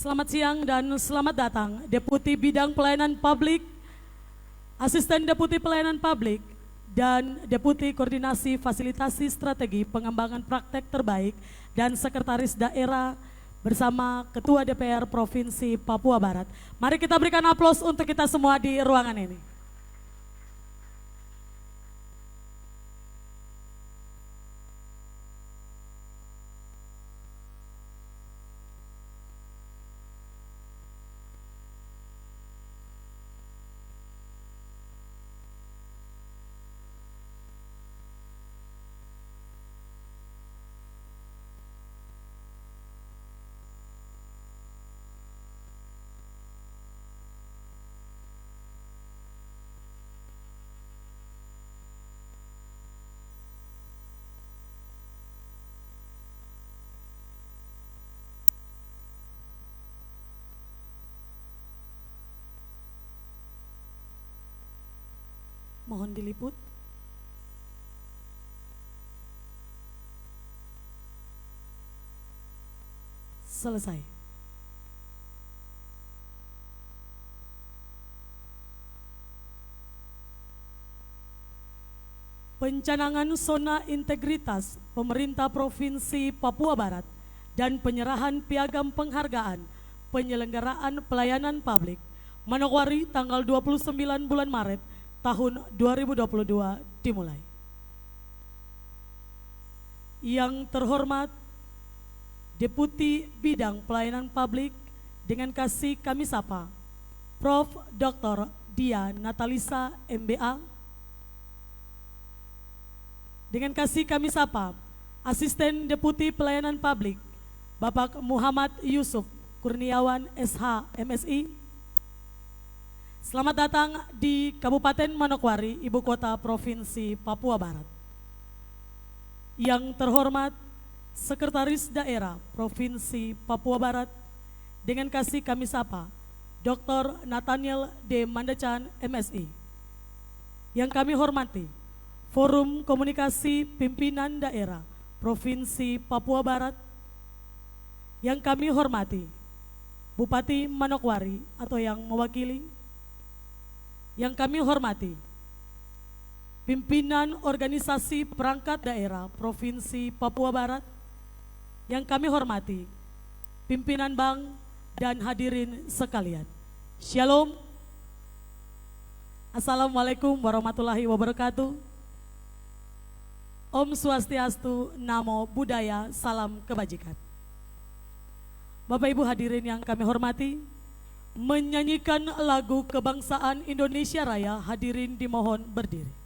Selamat siang dan selamat datang Deputi Bidang Pelayanan Publik, Asisten Deputi Pelayanan Publik, dan Deputi Koordinasi Fasilitasi Strategi Pengembangan Praktek Terbaik dan Sekretaris Daerah bersama Ketua DPR Provinsi Papua Barat. Mari kita berikan aplaus untuk kita semua di ruangan ini. Mohon diliput. Selesai. Pencanangan zona integritas Pemerintah Provinsi Papua Barat dan penyerahan piagam penghargaan penyelenggaraan pelayanan publik Manokwari tanggal 29 bulan Maret tahun 2022 dimulai. Yang terhormat Deputi Bidang Pelayanan Publik, dengan kasih kami sapa Prof. Dr. Dia Natalisa MBA. Dengan kasih kami sapa Asisten Deputi Pelayanan Publik Bapak Muhammad Yusuf Kurniawan SH MSI. Selamat datang di Kabupaten Manokwari, Ibu Kota Provinsi Papua Barat. Yang terhormat Sekretaris Daerah Provinsi Papua Barat, dengan kasih kami sapa Dr. Nathaniel D. Mandacan MSI. Yang kami hormati Forum Komunikasi Pimpinan Daerah Provinsi Papua Barat. Yang kami hormati Bupati Manokwari atau yang mewakili. Yang kami hormati pimpinan organisasi perangkat daerah Provinsi Papua Barat. Yang kami hormati pimpinan bank dan hadirin sekalian. Shalom. Assalamualaikum warahmatullahi wabarakatuh. Om Swastiastu, Namo Buddhaya, salam kebajikan. Bapak Ibu hadirin yang kami hormati, menyanyikan lagu kebangsaan Indonesia Raya, hadirin dimohon berdiri.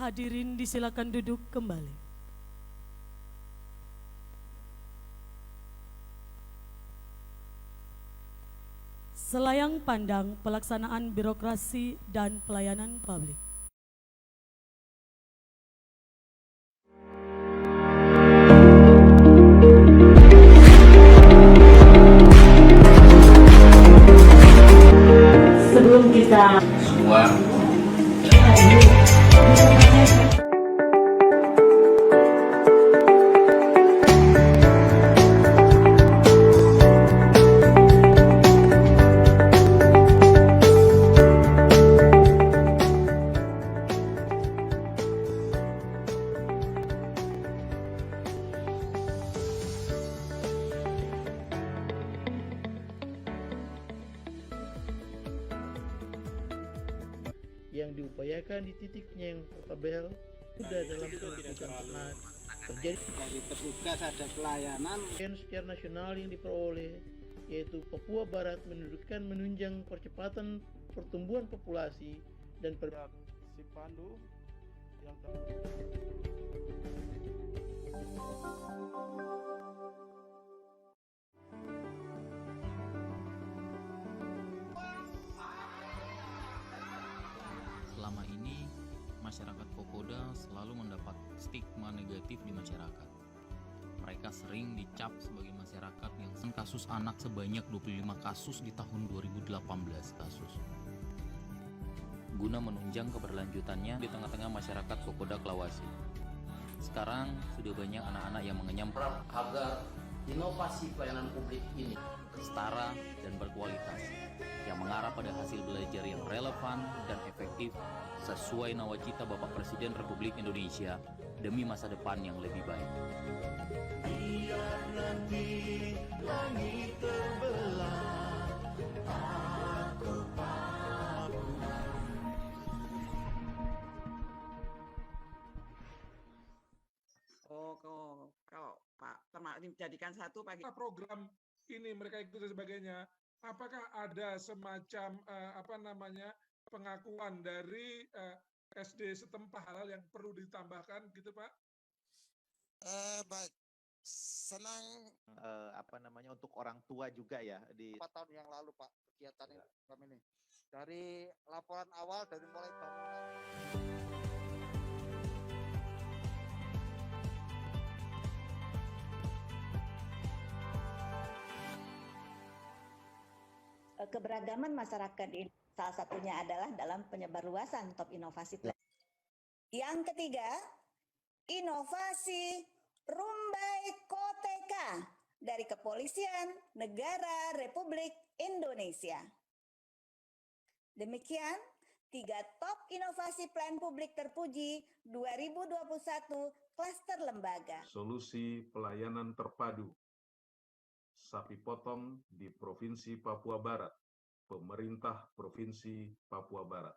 Hadirin disilakan duduk kembali. Selayang pandang pelaksanaan birokrasi dan pelayanan publik. Sebelum kita semua yang diupayakan di titiknya yang tabel sudah dalam pelaksanaan terjadi dari petugas ada pelayanan secara nasional yang diperoleh, yaitu Papua Barat menunjang percepatan pertumbuhan populasi dan si Pandu yang selama ini masyarakat Kokoda selalu mendapat stigma negatif di masyarakat. Mereka sering dicap sebagai masyarakat yang kasus anak sebanyak 25 kasus di tahun 2018 kasus. Guna menunjang keberlanjutannya di tengah-tengah masyarakat Kokoda Klawasi. Sekarang sudah banyak anak-anak yang mengenyam agar inovasi pelayanan publik ini setara dan berkualitas, yang mengarah pada hasil belajar yang relevan dan efektif sesuai nawacita Bapak Presiden Republik Indonesia demi masa depan yang lebih baik. biar nanti langit terbelah aku patuh. Kalau Pak termasuk dijadikan satu pagi program ini mereka ikut dan sebagainya, apakah ada semacam pengakuan dari SD setempat hal yang perlu ditambahkan gitu Pak? Baik, senang untuk orang tua juga ya di 4 tahun yang lalu Pak kegiatan ini dari laporan awal dari mulai bangunan. Keberagaman masyarakat ini salah satunya adalah dalam penyebarluasan top inovasi. Yang ketiga, inovasi Rumbai Koteka dari Kepolisian Negara Republik Indonesia. Demikian 3 top inovasi pelayanan publik terpuji 2021 klaster lembaga. Solusi pelayanan terpadu sapi potong di Provinsi Papua Barat, Pemerintah Provinsi Papua Barat.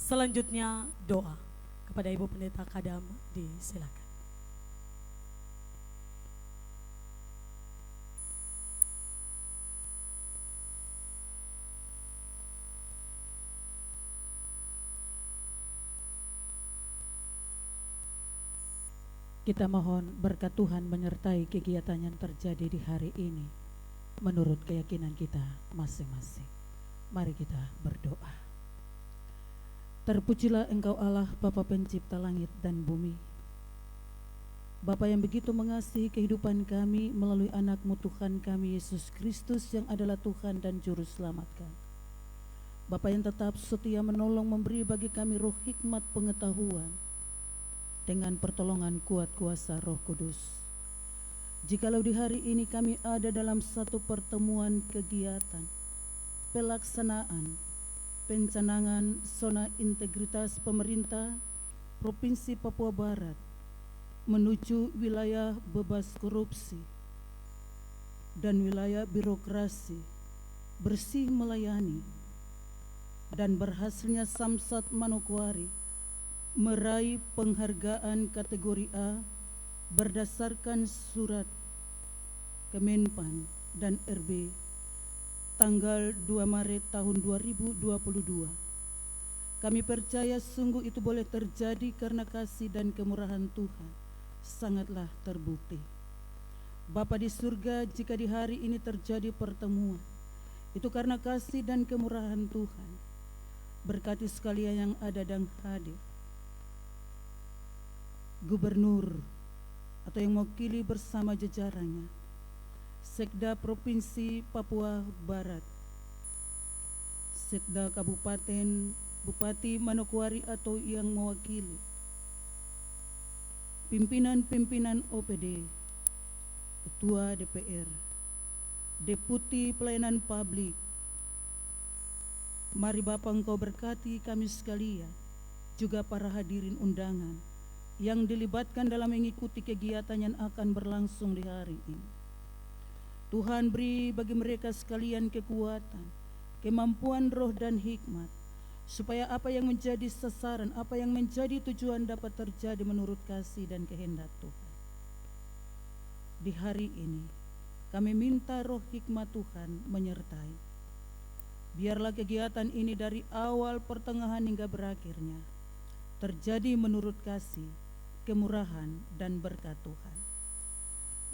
Selanjutnya doa kepada Ibu Pendeta Kadam, disilakan. Kita mohon berkat Tuhan menyertai kegiatan yang terjadi di hari ini menurut keyakinan kita masing-masing. Mari kita berdoa. Terpujilah Engkau Allah Bapa pencipta langit dan bumi, Bapa yang begitu mengasihi kehidupan kami melalui anak-Mu Tuhan kami Yesus Kristus yang adalah Tuhan dan Juru Selamat kami. Bapa yang tetap setia menolong memberi bagi kami roh hikmat pengetahuan dengan pertolongan kuat kuasa Roh Kudus. Jikalau di hari ini kami ada dalam satu pertemuan kegiatan, pelaksanaan, pencanangan zona integritas pemerintah Provinsi Papua Barat menuju wilayah bebas korupsi dan wilayah birokrasi, bersih melayani, dan berhasilnya Samsat Manokwari meraih penghargaan kategori A berdasarkan surat Kemenpan dan RB tanggal 2 Maret tahun 2022. Kami percaya sungguh itu boleh terjadi karena kasih dan kemurahan Tuhan sangatlah terbukti. Bapa di surga, jika di hari ini terjadi pertemuan, itu karena kasih dan kemurahan Tuhan. Berkati sekalian yang ada dan hadir. Gubernur atau yang mewakili bersama jajarannya, Sekda Provinsi Papua Barat, Sekda Kabupaten, Bupati Manokwari atau yang mewakili, pimpinan-pimpinan OPD, Ketua DPR, Deputi Pelayanan Publik. Mari Bapa Engkau berkati kami sekalian, juga para hadirin undangan yang dilibatkan dalam mengikuti kegiatan yang akan berlangsung di hari ini. Tuhan beri bagi mereka sekalian kekuatan, kemampuan roh dan hikmat, supaya apa yang menjadi sasaran, apa yang menjadi tujuan dapat terjadi menurut kasih dan kehendak Tuhan. Di hari ini, kami minta roh hikmat Tuhan menyertai. Biarlah kegiatan ini dari awal, pertengahan hingga berakhirnya terjadi menurut kasih, kemurahan, dan berkat Tuhan.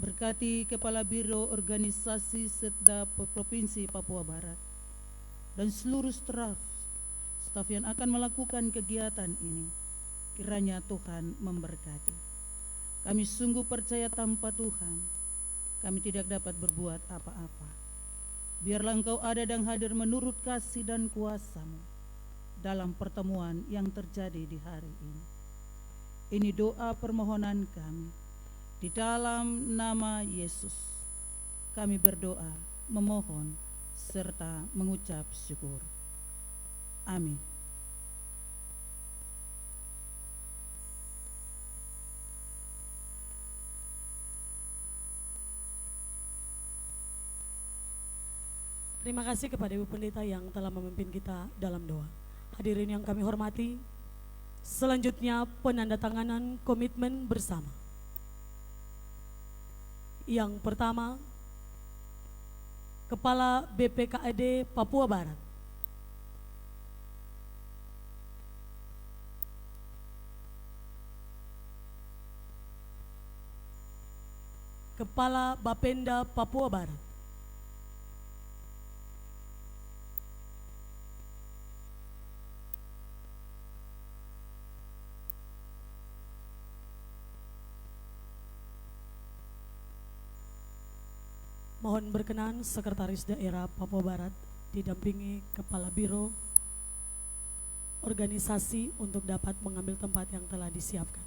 Berkati Kepala Biro Organisasi Setda Provinsi Papua Barat dan seluruh staf yang akan melakukan kegiatan ini. Kiranya Tuhan memberkati. Kami sungguh percaya tanpa Tuhan kami tidak dapat berbuat apa-apa. Biarlah Engkau ada dan hadir menurut kasih dan kuasa-Mu dalam pertemuan yang terjadi di hari ini. Ini doa permohonan kami di dalam nama Yesus. Kami berdoa, memohon, serta mengucap syukur. Amin. Terima kasih kepada Ibu Pendeta yang telah memimpin kita dalam doa. Hadirin yang kami hormati, selanjutnya penandatanganan komitmen bersama. Yang pertama, Kepala BPKAD Papua Barat. Kepala Bapenda Papua Barat. Mohon berkenan Sekretaris Daerah Papua Barat didampingi Kepala Biro Organisasi untuk dapat mengambil tempat yang telah disiapkan.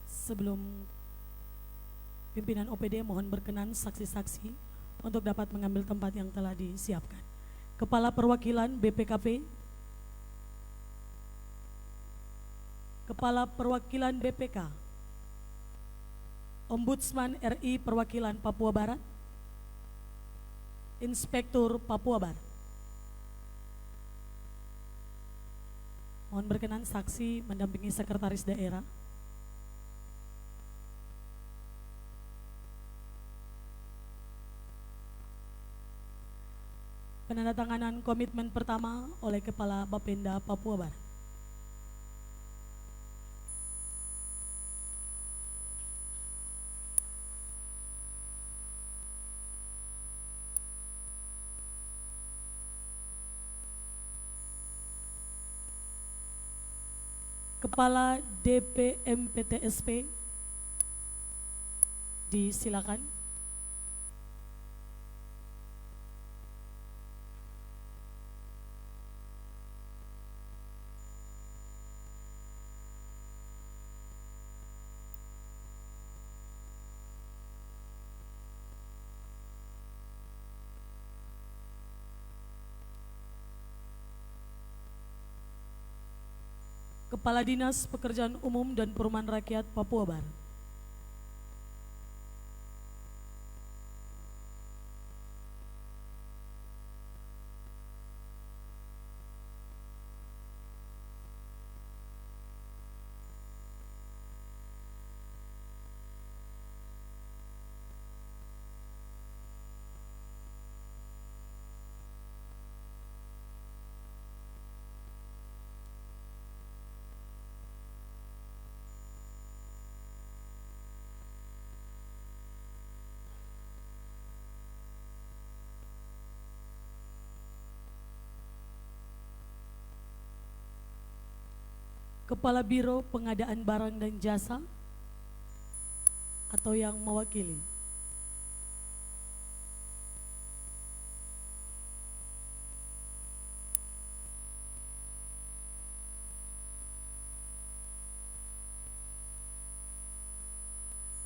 Sebelum pimpinan OPD, mohon berkenan saksi-saksi untuk dapat mengambil tempat yang telah disiapkan. Kepala Perwakilan BPKP, Kepala Perwakilan BPK, Ombudsman RI Perwakilan Papua Barat, Inspektur Papua Barat. Mohon berkenan saksi mendampingi Sekretaris Daerah. penandatanganan komitmen pertama oleh Kepala Bapenda Papua Barat. Kepala DPMPTSP, disilakan. Kepala Dinas Pekerjaan Umum dan Perumahan Rakyat Papua Barat. Kepala Biro Pengadaan Barang dan Jasa atau yang mewakili.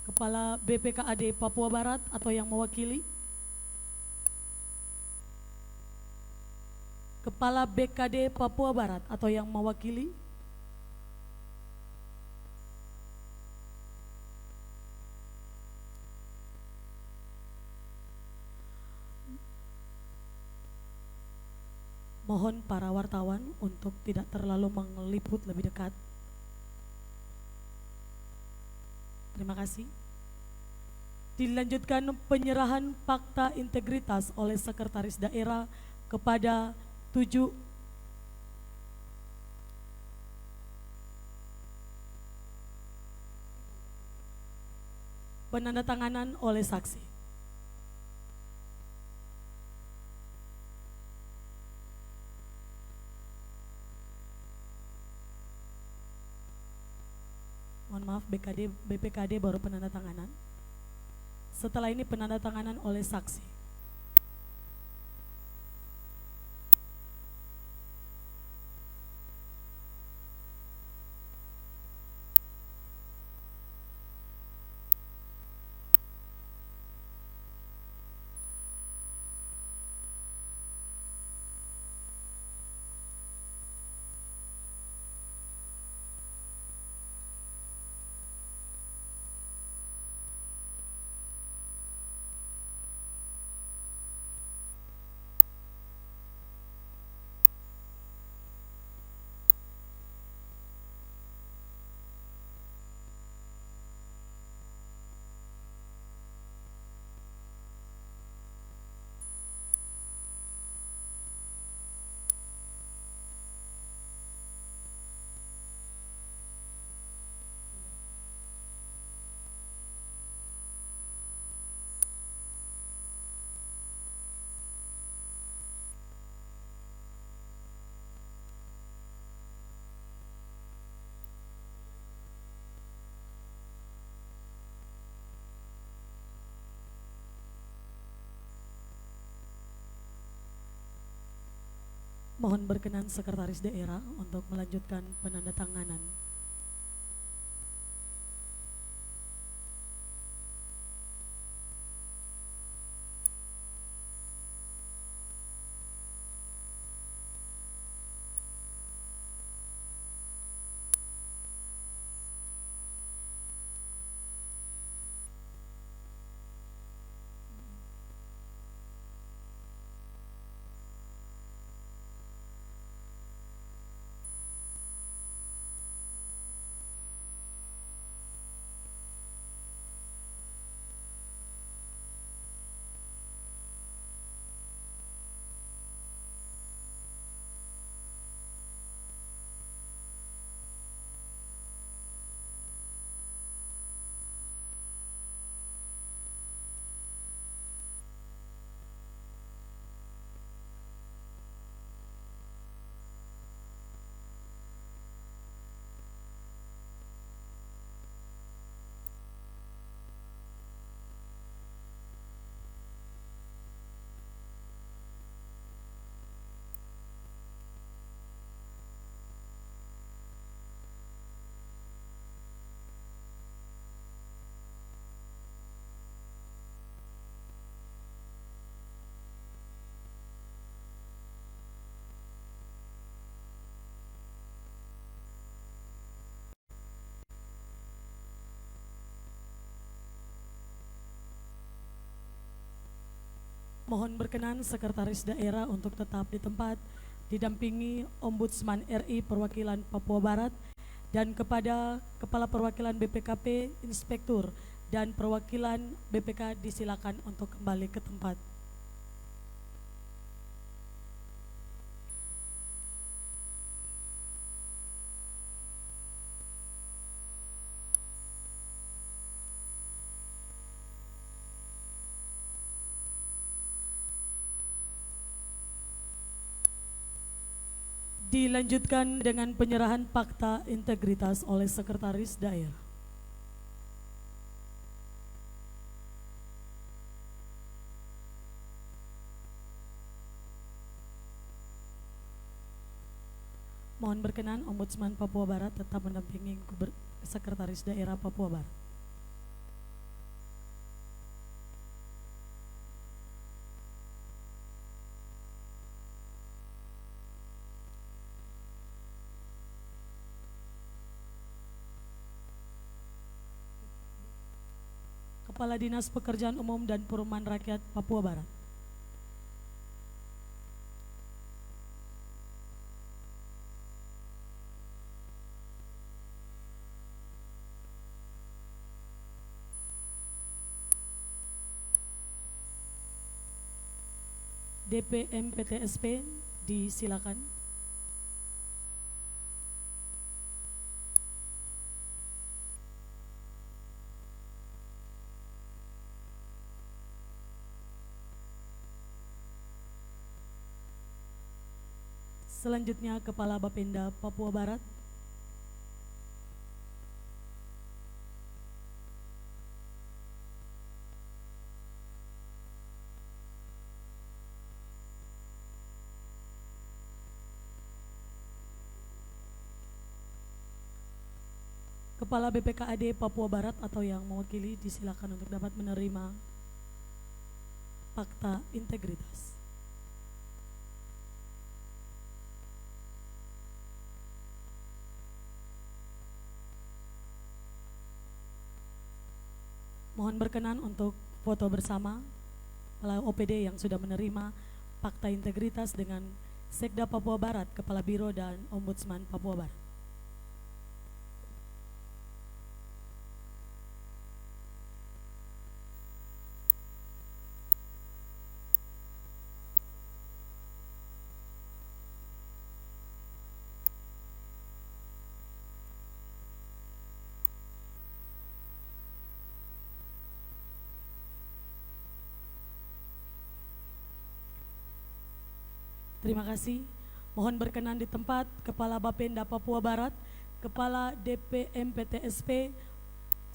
Kepala BPKAD Papua Barat atau yang mewakili. Kepala BKD Papua Barat atau yang mewakili. Mohon para wartawan untuk tidak terlalu mengeliput lebih dekat. Terima kasih. Dilanjutkan penyerahan fakta integritas oleh Sekretaris Daerah kepada 7 penandatanganan oleh saksi. Mohon maaf, BPKD baru penandatanganan. Setelah ini penandatanganan oleh saksi. Mohon berkenan Sekretaris Daerah untuk melanjutkan penandatanganan. Mohon berkenan Sekretaris Daerah untuk tetap di tempat, didampingi Ombudsman RI Perwakilan Papua Barat, dan kepada Kepala Perwakilan BPKP, Inspektur, dan Perwakilan BPK disilakan untuk kembali ke tempat. Dilanjutkan dengan penyerahan fakta integritas oleh Sekretaris Daerah. Mohon berkenan Ombudsman Papua Barat tetap mendampingi Sekretaris Daerah Papua Barat. Kepala Dinas Pekerjaan Umum dan Perumahan Rakyat Papua Barat. DPM PTSP disilakan. Selanjutnya Kepala Bapenda Papua Barat. Kepala BPKAD Papua Barat atau yang mewakili disilakan untuk dapat menerima fakta integritas. Mohon berkenan untuk foto bersama kepala OPD yang sudah menerima fakta integritas dengan Sekda Papua Barat, Kepala Biro dan Ombudsman Papua Barat. Terima kasih. Mohon berkenan di tempat Kepala Bapenda Papua Barat, Kepala DPM PTSP,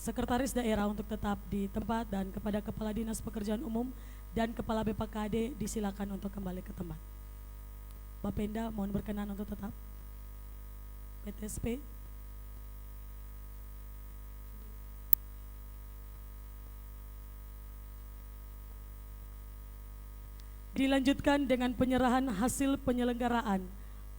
Sekretaris Daerah untuk tetap di tempat, dan kepada Kepala Dinas Pekerjaan Umum dan Kepala BPKD disilakan untuk kembali ke tempat. Bapenda mohon berkenan untuk tetap. PTSP. Dilanjutkan dengan penyerahan hasil penyelenggaraan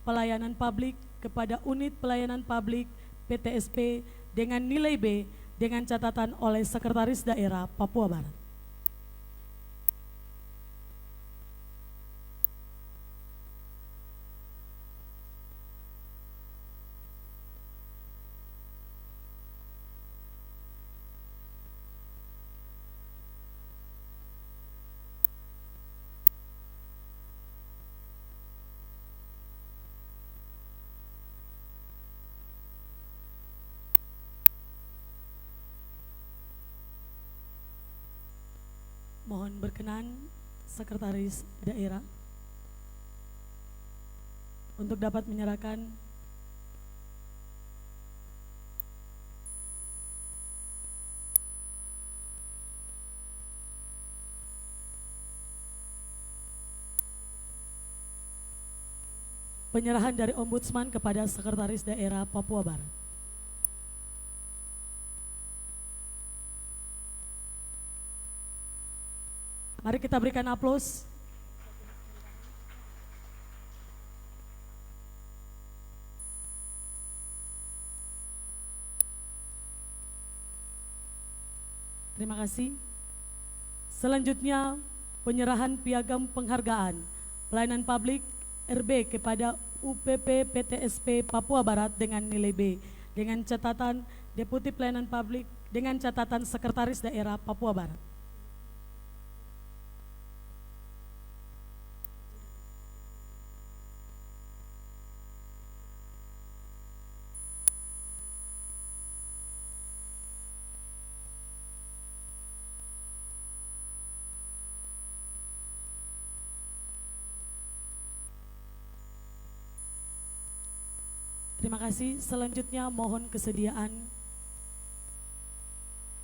pelayanan publik kepada unit pelayanan publik PTSP dengan nilai B dengan catatan oleh Sekretaris Daerah Papua Barat. Mohon berkenan Sekretaris Daerah untuk dapat menyerahkan penyerahan dari Ombudsman kepada Sekretaris Daerah Papua Barat. Mari kita berikan aplaus. Terima kasih. Selanjutnya penyerahan piagam penghargaan pelayanan publik RB kepada UPP PTSP Papua Barat dengan nilai B dengan catatan Deputi Pelayanan Publik dengan catatan Sekretaris Daerah Papua Barat. Terima kasih. Selanjutnya mohon kesediaan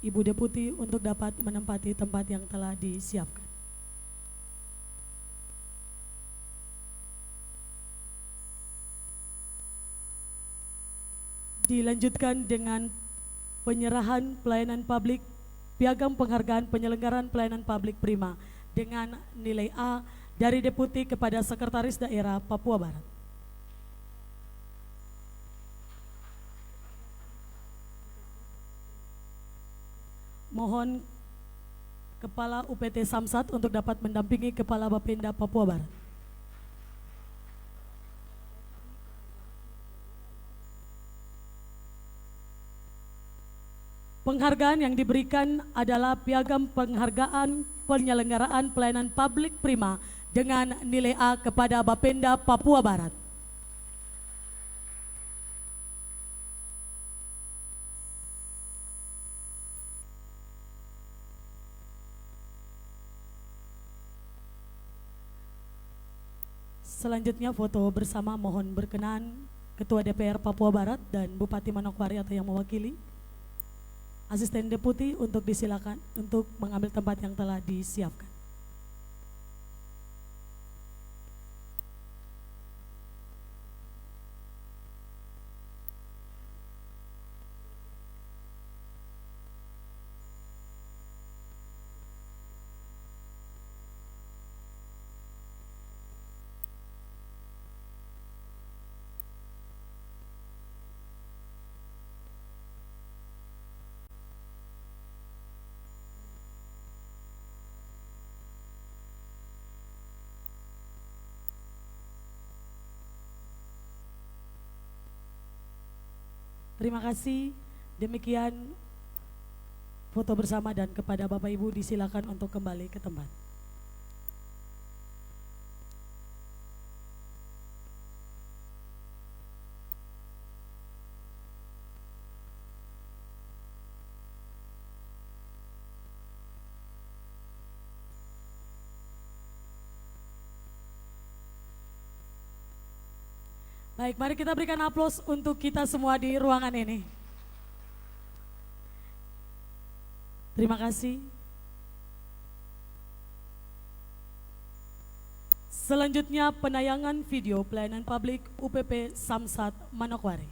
Ibu Deputi untuk dapat menempati tempat yang telah disiapkan. Dilanjutkan dengan penyerahan pelayanan publik, piagam penghargaan penyelenggaraan pelayanan publik prima dengan nilai A dari Deputi kepada Sekretaris Daerah Papua Barat. Mohon Kepala UPT Samsat untuk dapat mendampingi Kepala Bapenda Papua Barat. Penghargaan yang diberikan adalah piagam penghargaan penyelenggaraan pelayanan publik prima dengan nilai A kepada Bapenda Papua Barat. Selanjutnya foto bersama mohon berkenan Ketua DPR Papua Barat dan Bupati Manokwari atau yang mewakili. Asisten Deputi untuk disilakan untuk mengambil tempat yang telah disiapkan. Terima kasih. Demikian foto bersama dan kepada Bapak Ibu disilakan untuk kembali ke tempat. Baik, mari kita berikan aplaus untuk kita semua di ruangan ini. Terima kasih. Selanjutnya penayangan video pelayanan publik UPP Samsat Manokwari.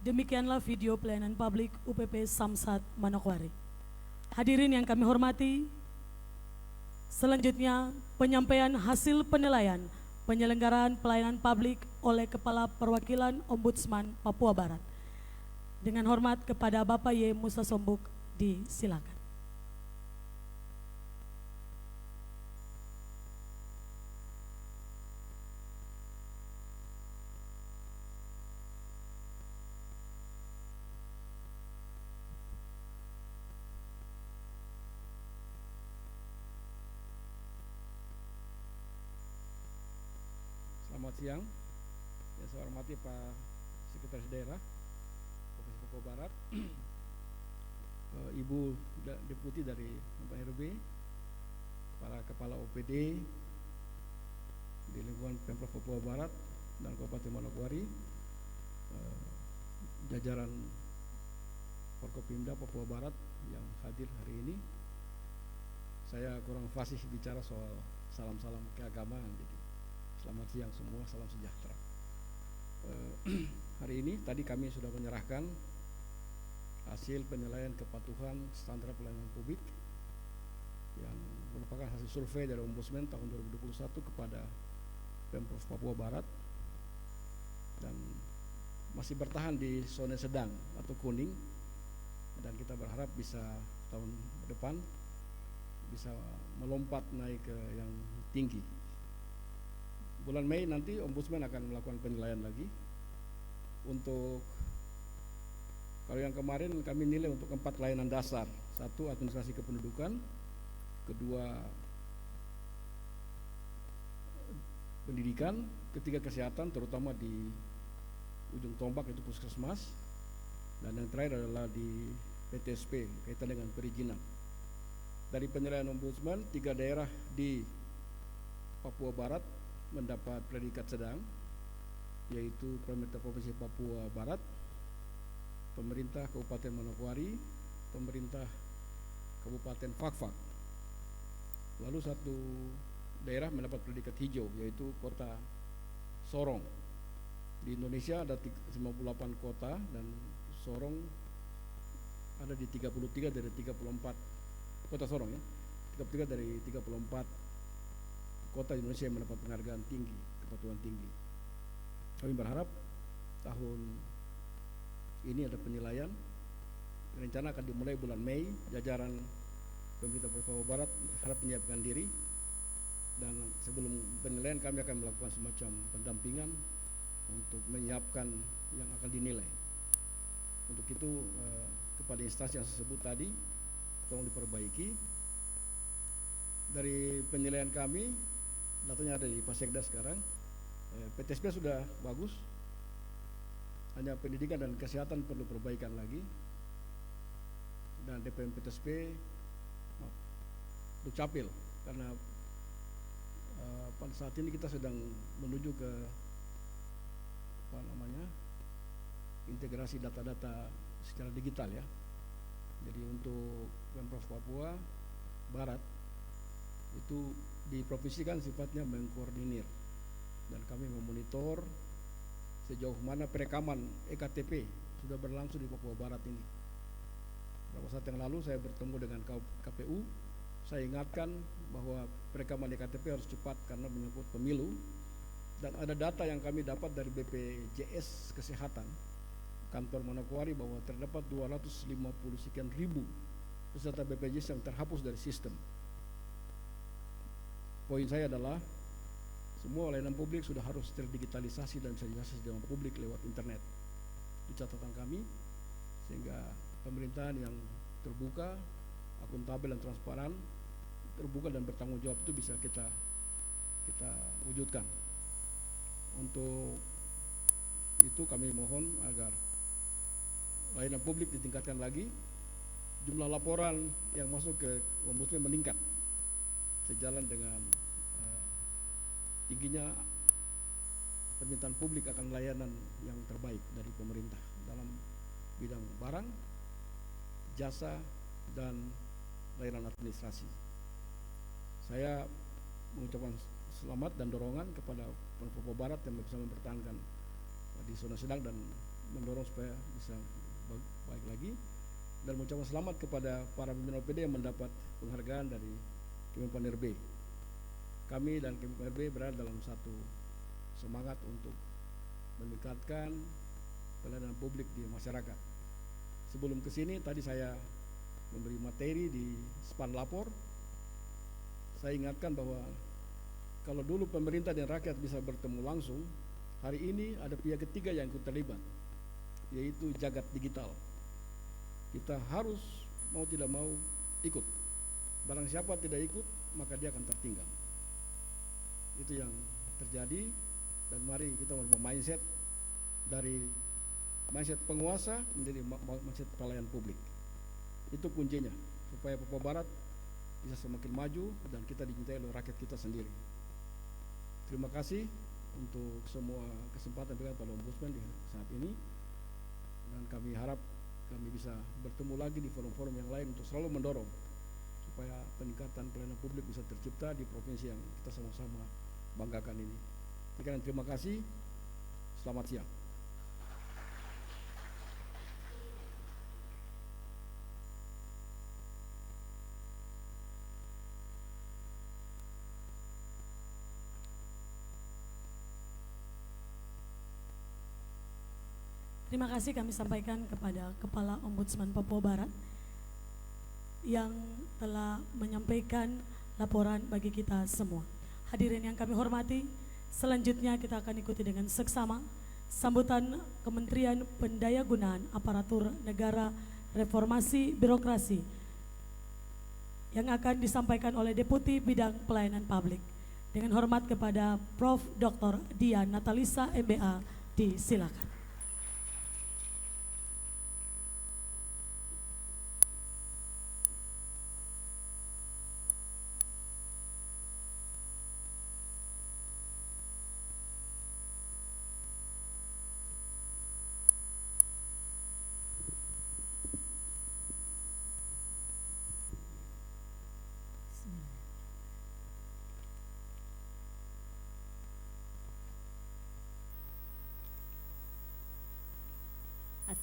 Demikianlah video pelayanan publik UPP Samsat Manokwari. Hadirin yang kami hormati, selanjutnya penyampaian hasil penilaian penyelenggaraan pelayanan publik oleh Kepala Perwakilan Ombudsman Papua Barat. Dengan hormat kepada Bapak Y. Musa Sombuk, disilakan. Selamat siang, yang saya hormati Pak Sekretaris Daerah Provinsi Papua Barat, Ibu Deputi dari Bapak RB, para Kepala OPD di lingkungan Pemprov Papua Barat dan Kabupaten Manokwari, jajaran Forkopimda Papua Barat yang hadir hari ini. Saya kurang fasih bicara soal salam-salam keagamaan, jadi selamat siang semua, salam sejahtera. Hari ini tadi kami sudah menyerahkan hasil penilaian kepatuhan standar pelayanan publik yang merupakan hasil survei dari Ombudsman tahun 2021 kepada Pemprov Papua Barat, dan masih bertahan di zona sedang atau kuning, dan kita berharap bisa tahun depan bisa melompat naik ke yang tinggi. Bulan Mei nanti Ombudsman akan melakukan penilaian lagi. Untuk kalau yang kemarin kami nilai untuk 4 layanan dasar. 1, administrasi kependudukan. 2, pendidikan. 3, kesehatan, terutama di ujung tombak itu puskesmas. Dan yang terakhir adalah di PTSP, kaitan dengan perizinan. Dari penilaian Ombudsman, 3 daerah di Papua Barat mendapat predikat sedang, yaitu pemerintah Provinsi Papua Barat, pemerintah Kabupaten Manokwari, pemerintah Kabupaten Fakfak. Lalu 1 daerah mendapat predikat hijau, yaitu Kota Sorong. Di Indonesia ada 58 kota, dan Sorong ada di 33 dari 34 kota Sorong, ya, 33 dari 34 kota Indonesia yang mendapat penghargaan tinggi, kepatuhan tinggi. Kami berharap tahun ini ada penilaian, rencana akan dimulai bulan Mei. Jajaran pemerintah Papua Barat harap menyiapkan diri, dan sebelum penilaian kami akan melakukan semacam pendampingan untuk menyiapkan yang akan dinilai. Untuk itu kepada instansi yang saya sebut tadi, tolong diperbaiki. Dari penilaian kami, datanya ada di Pasekda sekarang. PTSP sudah bagus, hanya pendidikan dan kesehatan perlu perbaikan lagi. Dan DPM PTSP Dukcapil, karena pada saat ini kita sedang menuju ke integrasi data-data secara digital, ya. Jadi untuk Pemprov Papua Barat itu di provinsi kan sifatnya mengkoordinir, dan kami memonitor sejauh mana perekaman EKTP sudah berlangsung di Papua Barat ini. Beberapa saat yang lalu saya bertemu dengan KPU, saya ingatkan bahwa perekaman EKTP harus cepat karena menyangkut pemilu, dan ada data yang kami dapat dari BPJS Kesehatan kantor Manokwari bahwa terdapat 250 sekian ribu peserta BPJS yang terhapus dari sistem. Poin saya adalah semua layanan publik sudah harus terdigitalisasi dan bisa diakses dengan publik lewat internet. Itu catatan kami, sehingga pemerintahan yang terbuka, akuntabel dan transparan, terbuka dan bertanggung jawab itu bisa kita wujudkan. Untuk itu kami mohon agar layanan publik ditingkatkan lagi, jumlah laporan yang masuk ke Ombudsman meningkat sejalan dengan tingginya permintaan publik akan layanan yang terbaik dari pemerintah dalam bidang barang, jasa, dan layanan administrasi. Saya mengucapkan selamat dan dorongan kepada Papua Barat yang bisa mempertahankan di zona sedang dan mendorong supaya bisa baik lagi, dan mengucapkan selamat kepada para pimpinan OPD yang mendapat penghargaan dari Kemenpan RB. Kami dan Kemenpan RB berada dalam satu semangat untuk meningkatkan pelayanan publik di masyarakat. Sebelum ke sini tadi saya memberi materi di Span Lapor. Saya ingatkan bahwa kalau dulu pemerintah dan rakyat bisa bertemu langsung, hari ini ada pihak ketiga yang ikut terlibat, yaitu jagat digital. Kita harus mau tidak mau ikut. Barang siapa tidak ikut, maka dia akan tertinggal. Itu yang terjadi, dan mari kita merubah mindset dari mindset penguasa menjadi mindset pelayan publik. Itu kuncinya, supaya Papua Barat bisa semakin maju dan kita dicintai oleh rakyat kita sendiri. Terima kasih untuk semua kesempatan yang diberikan pada Ombudsman di saat ini, dan kami harap kami bisa bertemu lagi di forum-forum yang lain untuk selalu mendorong supaya peningkatan pelayanan publik bisa tercipta di provinsi yang kita sama-sama banggakan ini. Sekian, terima kasih. Selamat siang. Terima kasih kami sampaikan kepada Kepala Ombudsman Papua Barat yang telah menyampaikan laporan bagi kita semua. Hadirin yang kami hormati, selanjutnya kita akan ikuti dengan seksama sambutan Kementerian Pendayagunaan Aparatur Negara Reformasi Birokrasi yang akan disampaikan oleh Deputi Bidang Pelayanan Publik. Dengan hormat kepada Prof. Dr. Dian Natalisa MBA, disilakan.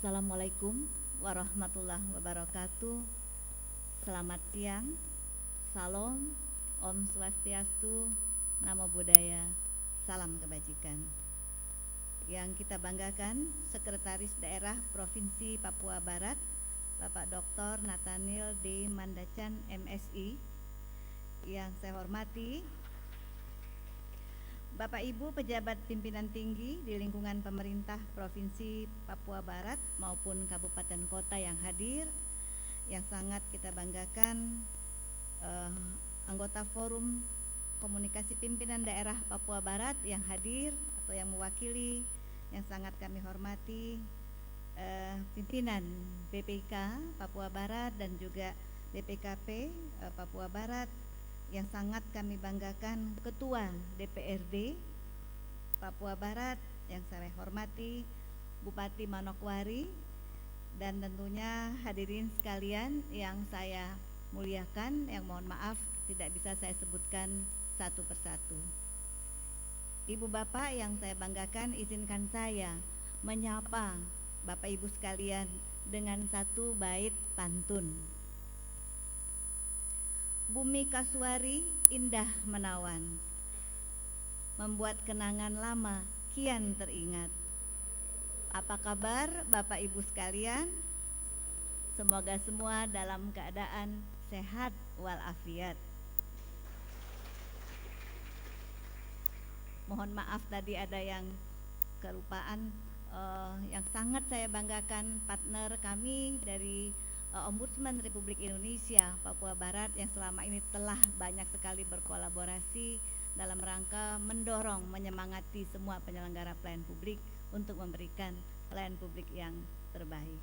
Assalamualaikum warahmatullahi wabarakatuh. Selamat siang. Salam, Om Swastiastu, Namo Buddhaya, salam kebajikan. Yang kita banggakan, Sekretaris Daerah Provinsi Papua Barat, Bapak Dr. Nathaniel D. Mandacan MSI. Yang saya hormati Bapak Ibu pejabat pimpinan tinggi di lingkungan pemerintah Provinsi Papua Barat maupun kabupaten kota yang hadir, yang sangat kita banggakan, anggota Forum Komunikasi Pimpinan Daerah Papua Barat yang hadir atau yang mewakili, yang sangat kami hormati, pimpinan BPK Papua Barat dan juga BPKP Papua Barat, yang sangat kami banggakan Ketua DPRD Papua Barat yang saya hormati Bupati Manokwari, dan tentunya hadirin sekalian yang saya muliakan, yang mohon maaf tidak bisa saya sebutkan satu persatu. Ibu bapak yang saya banggakan, izinkan saya menyapa Bapak Ibu sekalian dengan satu bait pantun. Bumi Kasuari indah menawan, membuat kenangan lama kian teringat. Apa kabar Bapak Ibu sekalian? Semoga semua dalam keadaan sehat walafiat. Mohon maaf tadi ada yang kelupaan, yang sangat saya banggakan partner kami dari Ombudsman Republik Indonesia Papua Barat yang selama ini telah banyak sekali berkolaborasi dalam rangka mendorong, menyemangati semua penyelenggara pelayanan publik untuk memberikan pelayanan publik yang terbaik.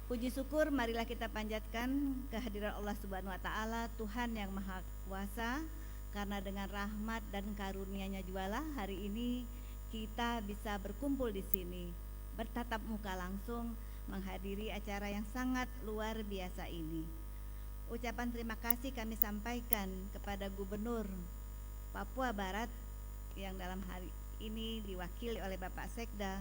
Puji syukur marilah kita panjatkan kehadiran Allah Subhanahu wa taala, Tuhan yang Maha Kuasa, karena dengan rahmat dan karunia-Nya jualah hari ini kita bisa berkumpul di sini, bertatap muka langsung menghadiri acara yang sangat luar biasa ini. Ucapan terima kasih kami sampaikan kepada Gubernur Papua Barat yang dalam hari ini diwakili oleh Bapak Sekda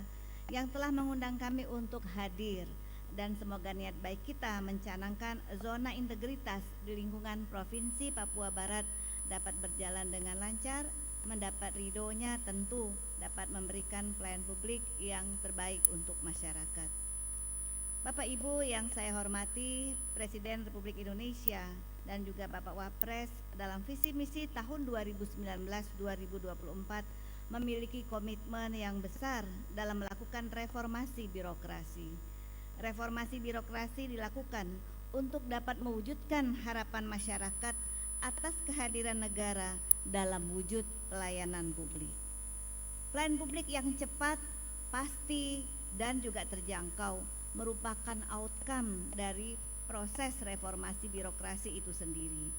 yang telah mengundang kami untuk hadir, dan semoga niat baik kita mencanangkan zona integritas di lingkungan Provinsi Papua Barat dapat berjalan dengan lancar, mendapat ridhonya tentu dapat memberikan pelayanan publik yang terbaik untuk masyarakat. Bapak Ibu yang saya hormati, Presiden Republik Indonesia dan juga Bapak Wapres dalam visi misi tahun 2019-2024 memiliki komitmen yang besar dalam melakukan reformasi birokrasi. Reformasi birokrasi dilakukan untuk dapat mewujudkan harapan masyarakat atas kehadiran negara dalam wujud pelayanan publik. Pelayanan publik yang cepat, pasti, dan juga terjangkau merupakan outcome dari proses reformasi birokrasi itu sendiri.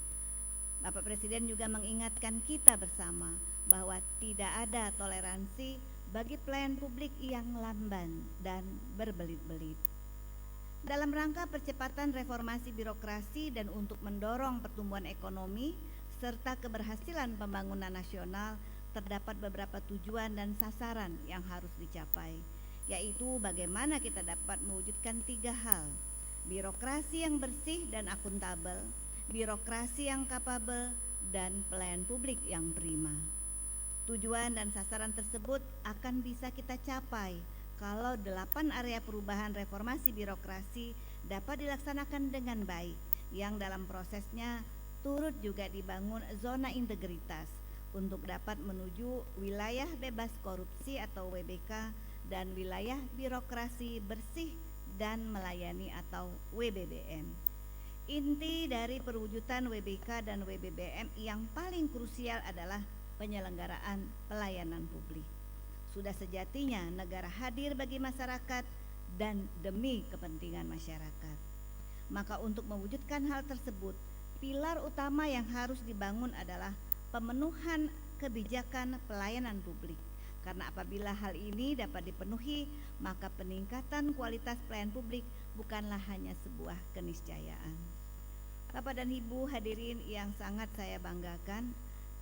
Bapak Presiden juga mengingatkan kita bersama bahwa tidak ada toleransi bagi pelayanan publik yang lamban dan berbelit-belit. Dalam rangka percepatan reformasi birokrasi dan untuk mendorong pertumbuhan ekonomi serta keberhasilan pembangunan nasional, terdapat beberapa tujuan dan sasaran yang harus dicapai, yaitu bagaimana kita dapat mewujudkan 3 hal: birokrasi yang bersih dan akuntabel, birokrasi yang kapabel, dan pelayanan publik yang prima. Tujuan dan sasaran tersebut akan bisa kita capai kalau 8 area perubahan reformasi birokrasi dapat dilaksanakan dengan baik, yang dalam prosesnya turut juga dibangun zona integritas untuk dapat menuju wilayah bebas korupsi atau WBK dan wilayah birokrasi bersih dan melayani atau WBBM. Inti dari perwujudan WBK dan WBBM yang paling krusial adalah penyelenggaraan pelayanan publik. Sudah sejatinya negara hadir bagi masyarakat dan demi kepentingan masyarakat. Maka untuk mewujudkan hal tersebut, pilar utama yang harus dibangun adalah pemenuhan kebijakan pelayanan publik. Karena apabila hal ini dapat dipenuhi, maka peningkatan kualitas pelayanan publik bukanlah hanya sebuah keniscayaan. Bapak dan Ibu hadirin yang sangat saya banggakan,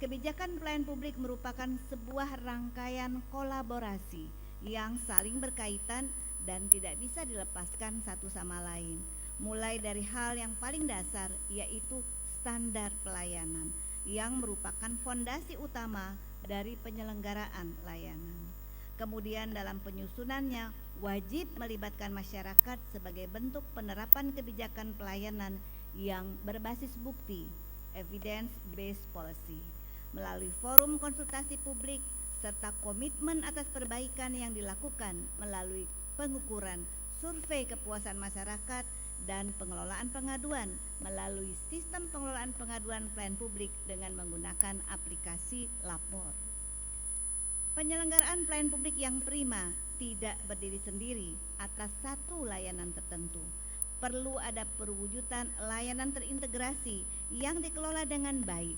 kebijakan pelayanan publik merupakan sebuah rangkaian kolaborasi yang saling berkaitan dan tidak bisa dilepaskan satu sama lain. Mulai dari hal yang paling dasar, yaitu standar pelayanan yang merupakan fondasi utama dari penyelenggaraan layanan. Kemudian dalam penyusunannya wajib melibatkan masyarakat sebagai bentuk penerapan kebijakan pelayanan yang berbasis bukti, evidence based policy, melalui forum konsultasi publik serta komitmen atas perbaikan yang dilakukan melalui pengukuran survei kepuasan masyarakat dan pengelolaan pengaduan melalui sistem pengelolaan pengaduan pelayanan publik dengan menggunakan aplikasi lapor. Penyelenggaraan pelayanan publik yang prima tidak berdiri sendiri atas satu layanan tertentu. Perlu ada perwujudan layanan terintegrasi yang dikelola dengan baik.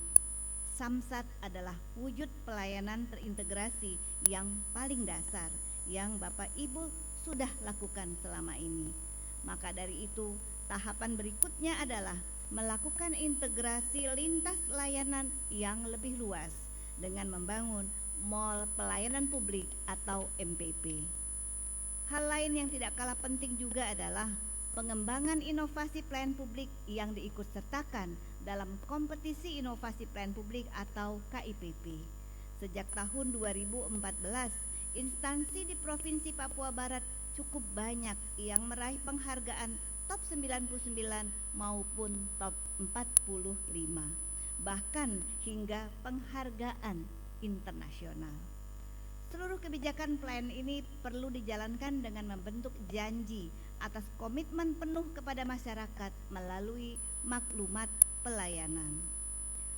Samsat adalah wujud pelayanan terintegrasi yang paling dasar yang Bapak Ibu sudah lakukan selama ini. Maka dari itu, tahapan berikutnya adalah melakukan integrasi lintas layanan yang lebih luas dengan membangun Mall Pelayanan Publik atau MPP. Hal lain yang tidak kalah penting juga adalah pengembangan inovasi pelayanan publik yang diikutsertakan dalam kompetisi inovasi pelayanan publik atau KIPP. Sejak tahun 2014, instansi di Provinsi Papua Barat cukup banyak yang meraih penghargaan top 99 maupun top 45, bahkan hingga penghargaan internasional. Seluruh kebijakan pelayanan ini perlu dijalankan dengan membentuk janji atas komitmen penuh kepada masyarakat melalui maklumat pelayanan.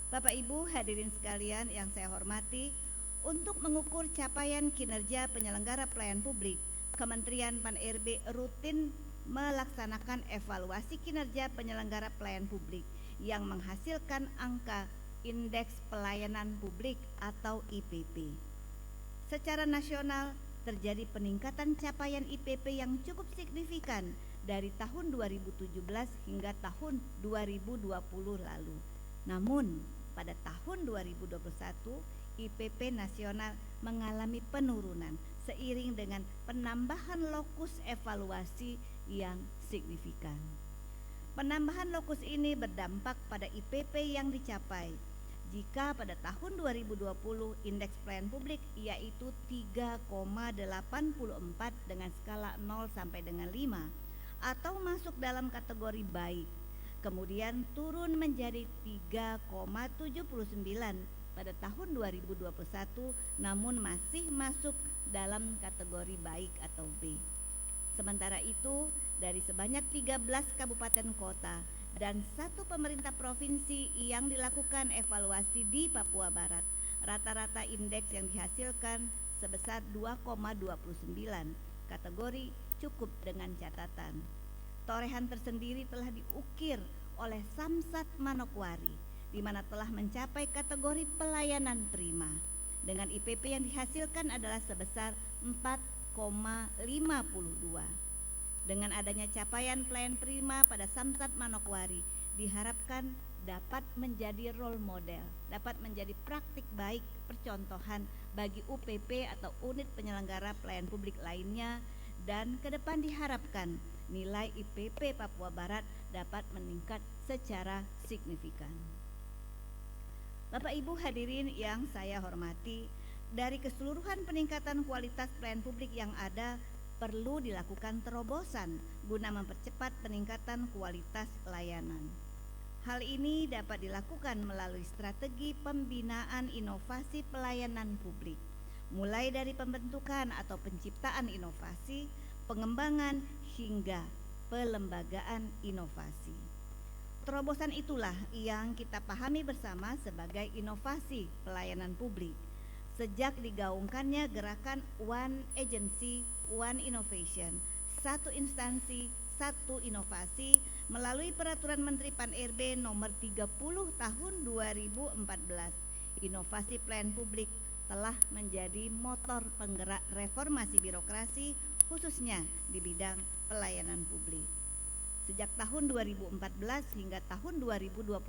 Bapak Ibu hadirin sekalian yang saya hormati, untuk mengukur capaian kinerja penyelenggara pelayanan publik, Kementerian Pan-RB rutin melaksanakan evaluasi kinerja penyelenggara pelayanan publik yang menghasilkan angka Indeks Pelayanan Publik atau IPP. Secara nasional terjadi peningkatan capaian IPP yang cukup signifikan dari tahun 2017 hingga tahun 2020 lalu. Namun pada tahun 2021 IPP nasional mengalami penurunan seiring dengan penambahan lokus evaluasi yang signifikan. Penambahan lokus ini berdampak pada IPP yang dicapai. Jika pada tahun 2020 indeks pelayanan publik yaitu 3,84 dengan skala 0 sampai dengan 5 atau masuk dalam kategori baik, kemudian turun menjadi 3,79 pada tahun 2021 namun masih masuk dalam kategori baik atau B. Sementara itu, dari sebanyak 13 kabupaten kota dan 1 pemerintah provinsi yang dilakukan evaluasi di Papua Barat, rata-rata indeks yang dihasilkan sebesar 2,29, kategori cukup dengan catatan. Torehan tersendiri telah diukir oleh Samsat Manokwari, di mana telah mencapai kategori pelayanan prima, dengan IPP yang dihasilkan adalah sebesar 4,52. Dengan adanya capaian pelayanan prima pada Samsat Manokwari, diharapkan dapat menjadi role model, dapat menjadi praktik baik percontohan bagi UPP atau unit penyelenggara pelayanan publik lainnya, dan ke depan diharapkan nilai IPP Papua Barat dapat meningkat secara signifikan. Bapak Ibu hadirin yang saya hormati, dari keseluruhan peningkatan kualitas pelayanan publik yang ada, perlu dilakukan terobosan guna mempercepat peningkatan kualitas layanan. Hal ini dapat dilakukan melalui strategi pembinaan inovasi pelayanan publik, mulai dari pembentukan atau penciptaan inovasi, pengembangan hingga pelembagaan inovasi. Terobosan itulah yang kita pahami bersama sebagai inovasi pelayanan publik. Sejak digaungkannya gerakan One Agency, One Innovation, satu instansi, satu inovasi, melalui Peraturan Menteri Pan-RB nomor 30 tahun 2014, inovasi pelayanan publik telah menjadi motor penggerak reformasi birokrasi, khususnya di bidang pelayanan publik. Sejak tahun 2014 hingga tahun 2021,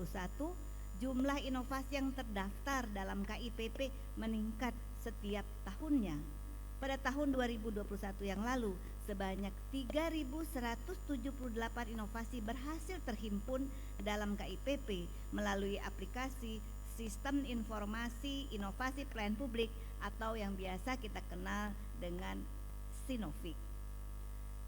jumlah inovasi yang terdaftar dalam KIPP meningkat setiap tahunnya. Pada tahun 2021 yang lalu, sebanyak 3.178 inovasi berhasil terhimpun dalam KIPP melalui aplikasi Sistem Informasi Inovasi Pelayanan Publik atau yang biasa kita kenal dengan Sinovik.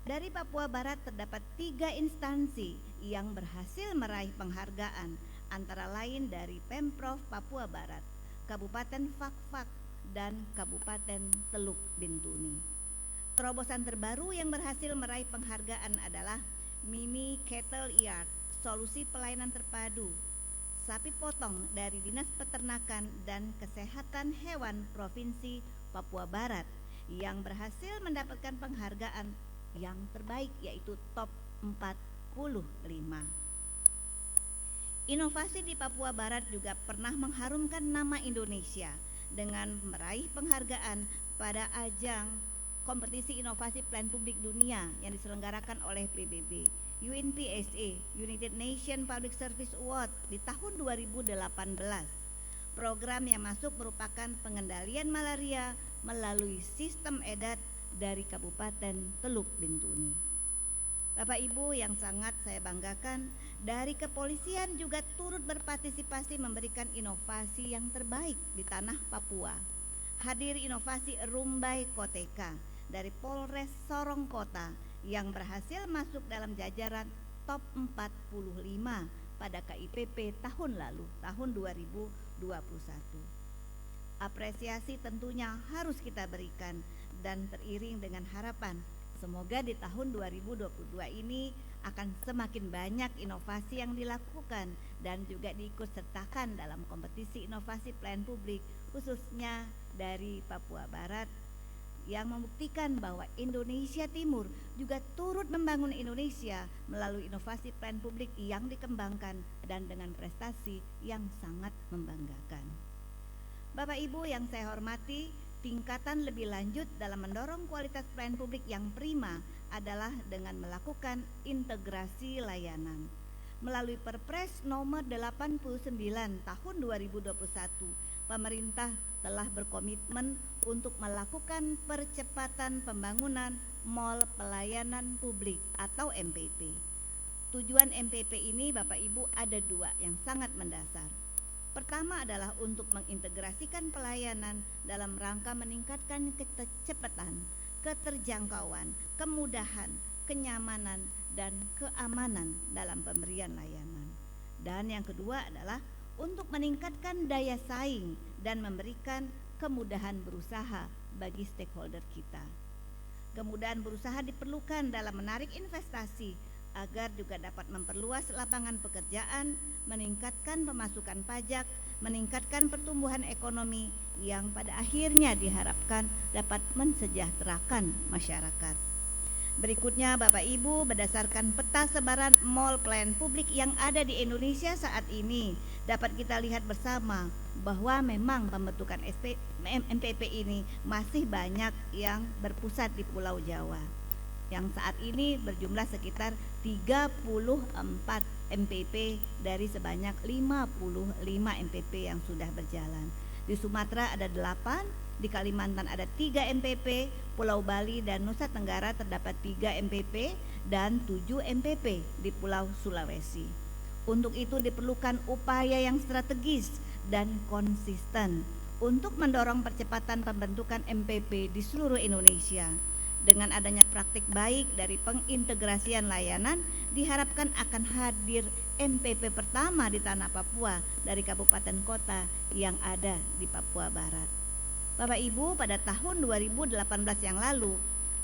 Dari Papua Barat terdapat 3 instansi yang berhasil meraih penghargaan, antara lain dari Pemprov Papua Barat, Kabupaten Fakfak, dan Kabupaten Teluk Bintuni. Terobosan terbaru yang berhasil meraih penghargaan adalah Mini Cattle Yard, solusi pelayanan terpadu sapi potong dari Dinas Peternakan dan Kesehatan Hewan Provinsi Papua Barat yang berhasil mendapatkan penghargaan yang terbaik, yaitu top 45. Inovasi di Papua Barat juga pernah mengharumkan nama Indonesia dengan meraih penghargaan pada ajang kompetisi inovasi pelayanan publik dunia yang diselenggarakan oleh PBB, UNPSA, United Nations Public Service Award di tahun 2018. Program yang masuk merupakan pengendalian malaria melalui sistem edat dari Kabupaten Teluk Bintuni. Bapak Ibu yang sangat saya banggakan, dari kepolisian juga turut berpartisipasi memberikan inovasi yang terbaik di tanah Papua. Hadir inovasi Rumbai Koteka dari Polres Sorong Kota yang berhasil masuk dalam jajaran top 45 pada KIPP tahun lalu, tahun 2021. Apresiasi tentunya harus kita berikan dan teriring dengan harapan semoga di tahun 2022 ini akan semakin banyak inovasi yang dilakukan dan juga diikutsertakan dalam kompetisi inovasi pelayanan publik, khususnya dari Papua Barat, yang membuktikan bahwa Indonesia Timur juga turut membangun Indonesia melalui inovasi pelayanan publik yang dikembangkan dan dengan prestasi yang sangat membanggakan. Bapak Ibu yang saya hormati, tingkatan lebih lanjut dalam mendorong kualitas pelayanan publik yang prima adalah dengan melakukan integrasi layanan. melalui Perpres nomor 89 tahun 2021, pemerintah telah berkomitmen untuk melakukan percepatan pembangunan Mall Pelayanan Publik atau MPP. Tujuan MPP ini Bapak Ibu ada dua yang sangat mendasar. Pertama adalah untuk mengintegrasikan pelayanan dalam rangka meningkatkan kecepatan, keterjangkauan, kemudahan, kenyamanan, dan keamanan dalam pemberian layanan. Dan yang kedua adalah untuk meningkatkan daya saing dan memberikan kemudahan berusaha bagi stakeholder kita. Kemudahan berusaha diperlukan dalam menarik investasi agar juga dapat memperluas lapangan pekerjaan, meningkatkan pemasukan pajak, meningkatkan pertumbuhan ekonomi yang pada akhirnya diharapkan dapat mensejahterakan masyarakat. Berikutnya Bapak Ibu, berdasarkan peta sebaran mall pelayanan publik yang ada di Indonesia saat ini, dapat kita lihat bersama bahwa memang pembentukan MPP ini masih banyak yang berpusat di Pulau Jawa, yang saat ini berjumlah sekitar 34 MPP dari sebanyak 55 MPP yang sudah berjalan. Di Sumatera ada 8, di Kalimantan ada 3 MPP, Pulau Bali dan Nusa Tenggara terdapat 3 MPP dan 7 MPP di Pulau Sulawesi. Untuk itu diperlukan upaya yang strategis dan konsisten untuk mendorong percepatan pembentukan MPP di seluruh Indonesia. Dengan adanya praktik baik dari pengintegrasian layanan, diharapkan akan hadir MPP pertama di tanah Papua dari kabupaten kota yang ada di Papua Barat. Bapak Ibu, pada tahun 2018 yang lalu,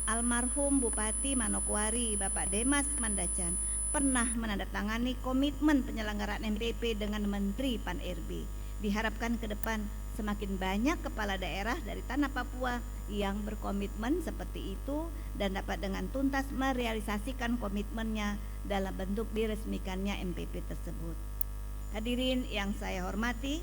almarhum Bupati Manokwari Bapak Demas Mandacan pernah menandatangani komitmen penyelenggaraan MPP dengan Menteri Pan-RB. Diharapkan ke depan semakin banyak kepala daerah dari tanah Papua yang berkomitmen seperti itu dan dapat dengan tuntas merealisasikan komitmennya dalam bentuk diresmikannya MPP tersebut. Hadirin yang saya hormati,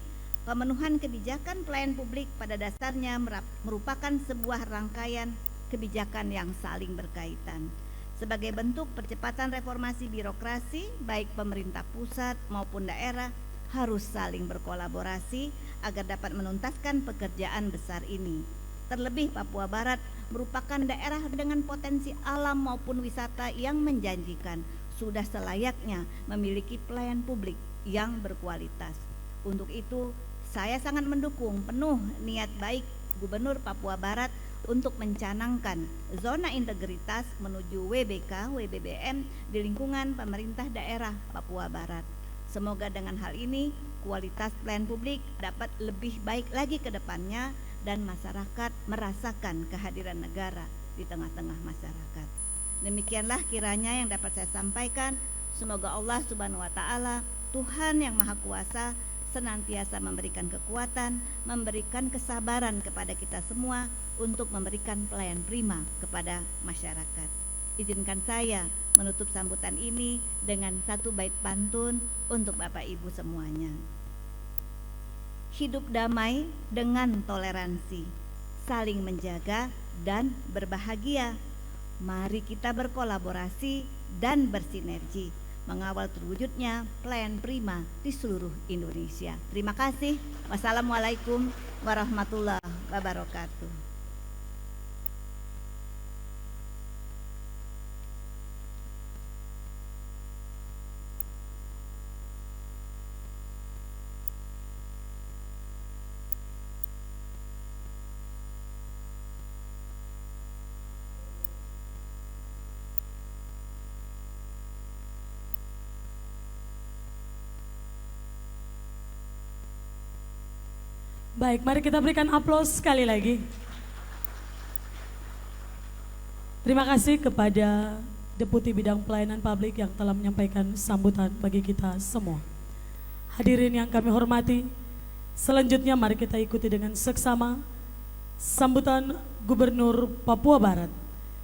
pemenuhan kebijakan pelayanan publik pada dasarnya merupakan sebuah rangkaian kebijakan yang saling berkaitan. Sebagai bentuk percepatan reformasi birokrasi, baik pemerintah pusat maupun daerah harus saling berkolaborasi agar dapat menuntaskan pekerjaan besar ini. Terlebih Papua Barat merupakan daerah dengan potensi alam maupun wisata yang menjanjikan, sudah selayaknya memiliki pelayanan publik yang berkualitas. Untuk itu, saya sangat mendukung penuh niat baik Gubernur Papua Barat untuk mencanangkan zona integritas menuju WBK, WBBM di lingkungan pemerintah daerah Papua Barat. Semoga dengan hal ini kualitas pelayanan publik dapat lebih baik lagi ke depannya dan masyarakat merasakan kehadiran negara di tengah-tengah masyarakat. Demikianlah kiranya yang dapat saya sampaikan. Semoga Allah Subhanahu wa taala, Tuhan yang Maha Kuasa, senantiasa memberikan kekuatan, memberikan kesabaran kepada kita semua untuk memberikan pelayanan prima kepada masyarakat. Izinkan saya menutup sambutan ini dengan satu bait pantun untuk Bapak Ibu semuanya. Hidup damai dengan toleransi, saling menjaga dan berbahagia. Mari kita berkolaborasi dan bersinergi mengawal terwujudnya pelayanan prima di seluruh Indonesia. Terima kasih. Wassalamualaikum warahmatullahi wabarakatuh. Baik, mari kita berikan aplaus sekali lagi. Terima kasih kepada Deputi Bidang Pelayanan Publik yang telah menyampaikan sambutan bagi kita semua. Hadirin yang kami hormati, selanjutnya mari kita ikuti dengan seksama sambutan Gubernur Papua Barat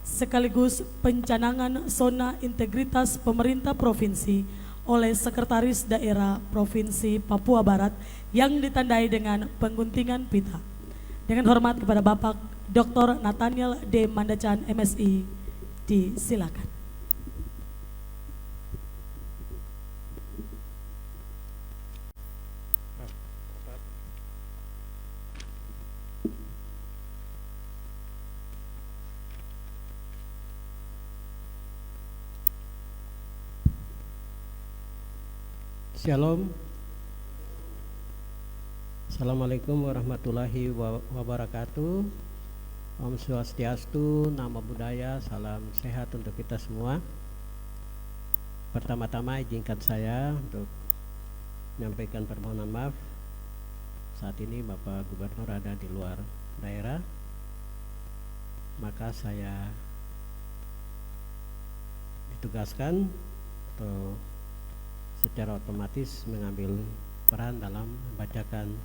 sekaligus pencanangan zona integritas pemerintah provinsi oleh Sekretaris Daerah Provinsi Papua Barat yang ditandai dengan pengguntingan pita. Dengan hormat kepada Bapak Dr. Nathaniel D. Mandacan MSI, disilakan. Shalom. Assalamualaikum warahmatullahi wabarakatuh. Om Swastiastu, Namo Buddhaya, salam sehat untuk kita semua. Pertama-tama izinkan saya untuk menyampaikan permohonan maaf. Saat ini Bapak Gubernur ada di luar daerah, maka saya ditugaskan atau secara otomatis mengambil peran dalam membacakan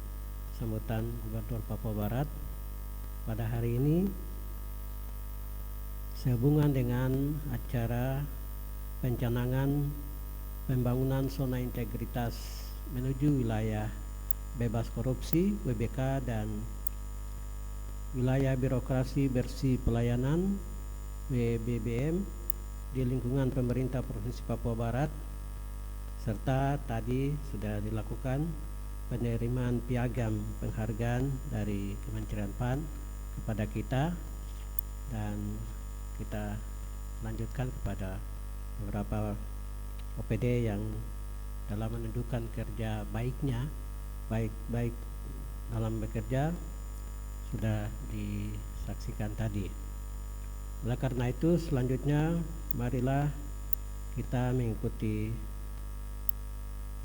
sambutan Gubernur Papua Barat pada hari ini sehubungan dengan acara pencanangan pembangunan zona integritas menuju wilayah bebas korupsi WBK dan wilayah birokrasi bersih pelayanan WBBM di lingkungan pemerintah Provinsi Papua Barat, serta tadi sudah dilakukan penerimaan piagam penghargaan dari Kementerian PAN kepada kita, dan kita lanjutkan kepada beberapa OPD yang dalam menunjukkan kerja baiknya, baik dalam bekerja sudah disaksikan tadi. Oleh karena itu selanjutnya marilah kita mengikuti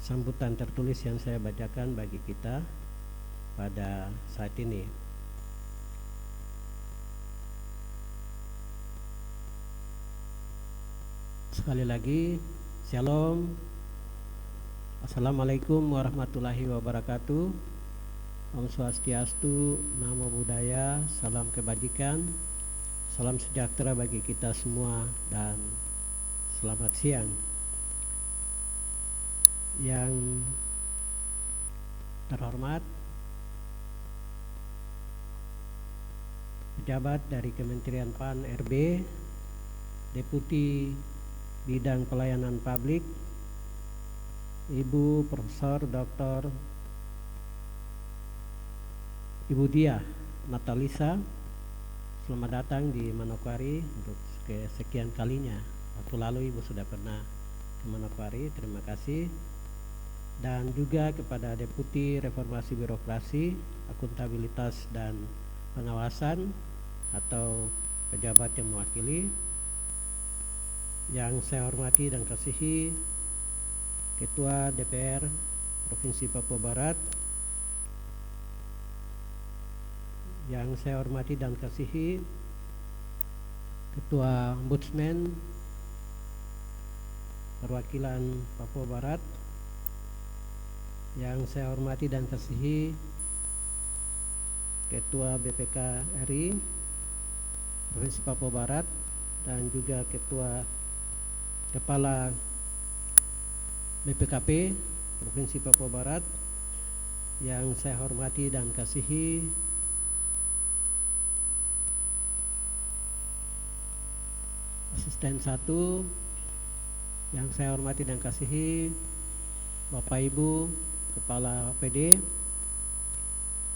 sambutan tertulis yang saya bacakan bagi kita pada saat ini. Sekali lagi, Shalom. Assalamualaikum warahmatullahi wabarakatuh. Om Swastiastu, Namo Buddhaya, salam kebajikan, salam sejahtera bagi kita semua, dan selamat siang. Yang terhormat pejabat dari Kementerian PAN RB, Deputi Bidang Pelayanan Publik, Ibu Profesor Dr. Ibu Diah Natalisa, selamat datang di Manokwari untuk kesekian kalinya. Waktu lalu Ibu sudah pernah ke Manokwari, terima kasih. Dan juga kepada Deputi Reformasi Birokrasi, Akuntabilitas dan Pengawasan atau pejabat yang mewakili. Yang saya hormati dan kasihi Ketua DPR Provinsi Papua Barat, yang saya hormati dan kasihi Ketua Ombudsman Perwakilan Papua Barat, yang saya hormati dan kasihi Ketua BPK RI Provinsi Papua Barat, dan juga Kepala BPKP Provinsi Papua Barat, yang saya hormati dan kasihi Asisten 1, yang saya hormati dan kasihi Bapak Ibu Kepala OPD,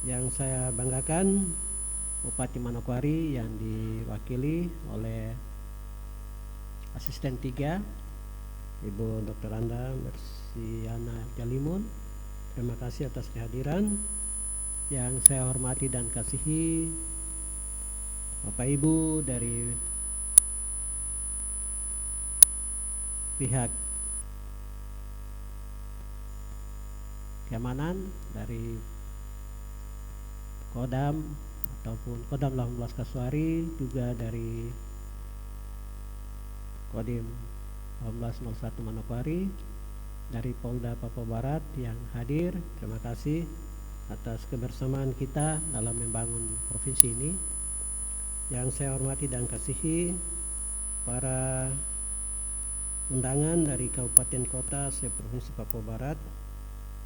yang saya banggakan Bupati Manokwari yang diwakili oleh Asisten 3 Ibu Dr. Anda Mersiana Jalimun. Terima kasih atas kehadiran. Yang saya hormati dan kasihi Bapak Ibu dari pihak keamanan dari Kodam ataupun Kodam 18 Kasuari, juga dari Kodim 1801 Manokwari, dari Polda Papua Barat yang hadir. Terima kasih atas kebersamaan kita dalam membangun provinsi ini. Yang saya hormati dan kasihi para undangan dari kabupaten kota se-Provinsi Papua Barat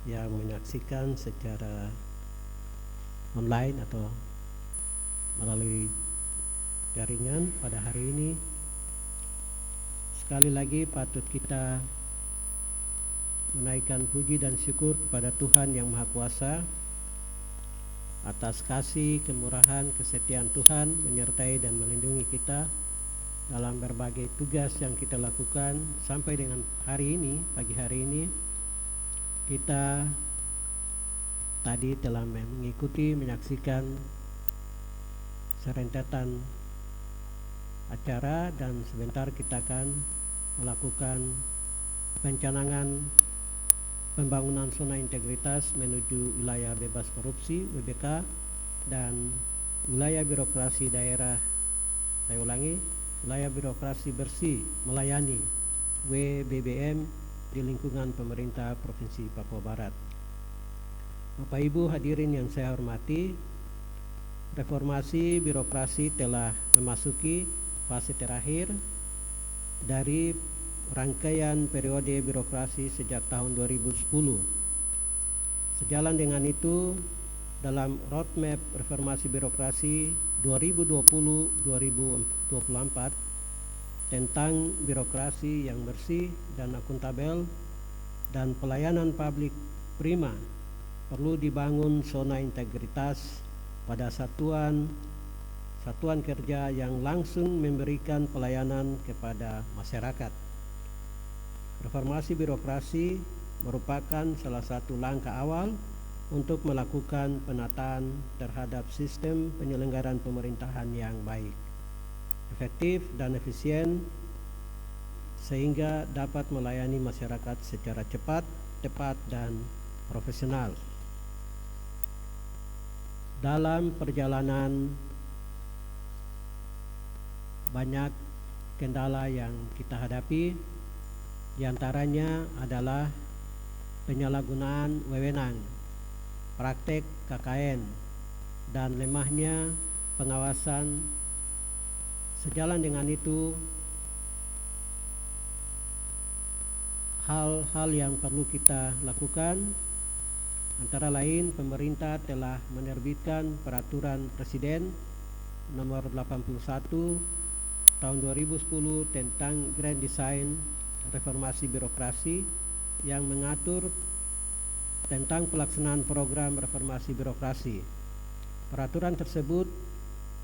yang menyaksikan secara online atau melalui jaringan pada hari ini. Sekali lagi patut kita menaikkan puji dan syukur kepada Tuhan Yang Maha Kuasa atas kasih, kemurahan, kesetiaan Tuhan menyertai dan melindungi kita dalam berbagai tugas yang kita lakukan sampai dengan hari ini, pagi hari ini, kita tadi telah mengikuti, menyaksikan serentetan acara dan sebentar kita akan melakukan pencanangan pembangunan zona integritas menuju wilayah bebas korupsi WBK dan wilayah birokrasi daerah, saya ulangi, wilayah birokrasi bersih melayani WBBM di lingkungan pemerintah Provinsi Papua Barat. Bapak Ibu hadirin yang saya hormati, reformasi birokrasi telah memasuki fase terakhir dari rangkaian periode birokrasi sejak tahun 2010. Sejalan dengan itu, dalam roadmap reformasi birokrasi 2020-2024 tentang birokrasi yang bersih dan akuntabel dan pelayanan publik prima, perlu dibangun zona integritas pada satuan kerja yang langsung memberikan pelayanan kepada masyarakat. Reformasi birokrasi merupakan salah satu langkah awal untuk melakukan penataan terhadap sistem penyelenggaraan pemerintahan yang baik, efektif dan efisien, sehingga dapat melayani masyarakat secara cepat, tepat, dan profesional. Dalam perjalanan banyak kendala yang kita hadapi, diantaranya adalah penyalahgunaan wewenang, praktek KKN, dan lemahnya pengawasan. Sejalan dengan itu, hal-hal yang perlu kita lakukan antara lain pemerintah telah menerbitkan peraturan Presiden nomor 81 tahun 2010 tentang Grand Design Reformasi Birokrasi yang mengatur tentang pelaksanaan program reformasi birokrasi. Peraturan tersebut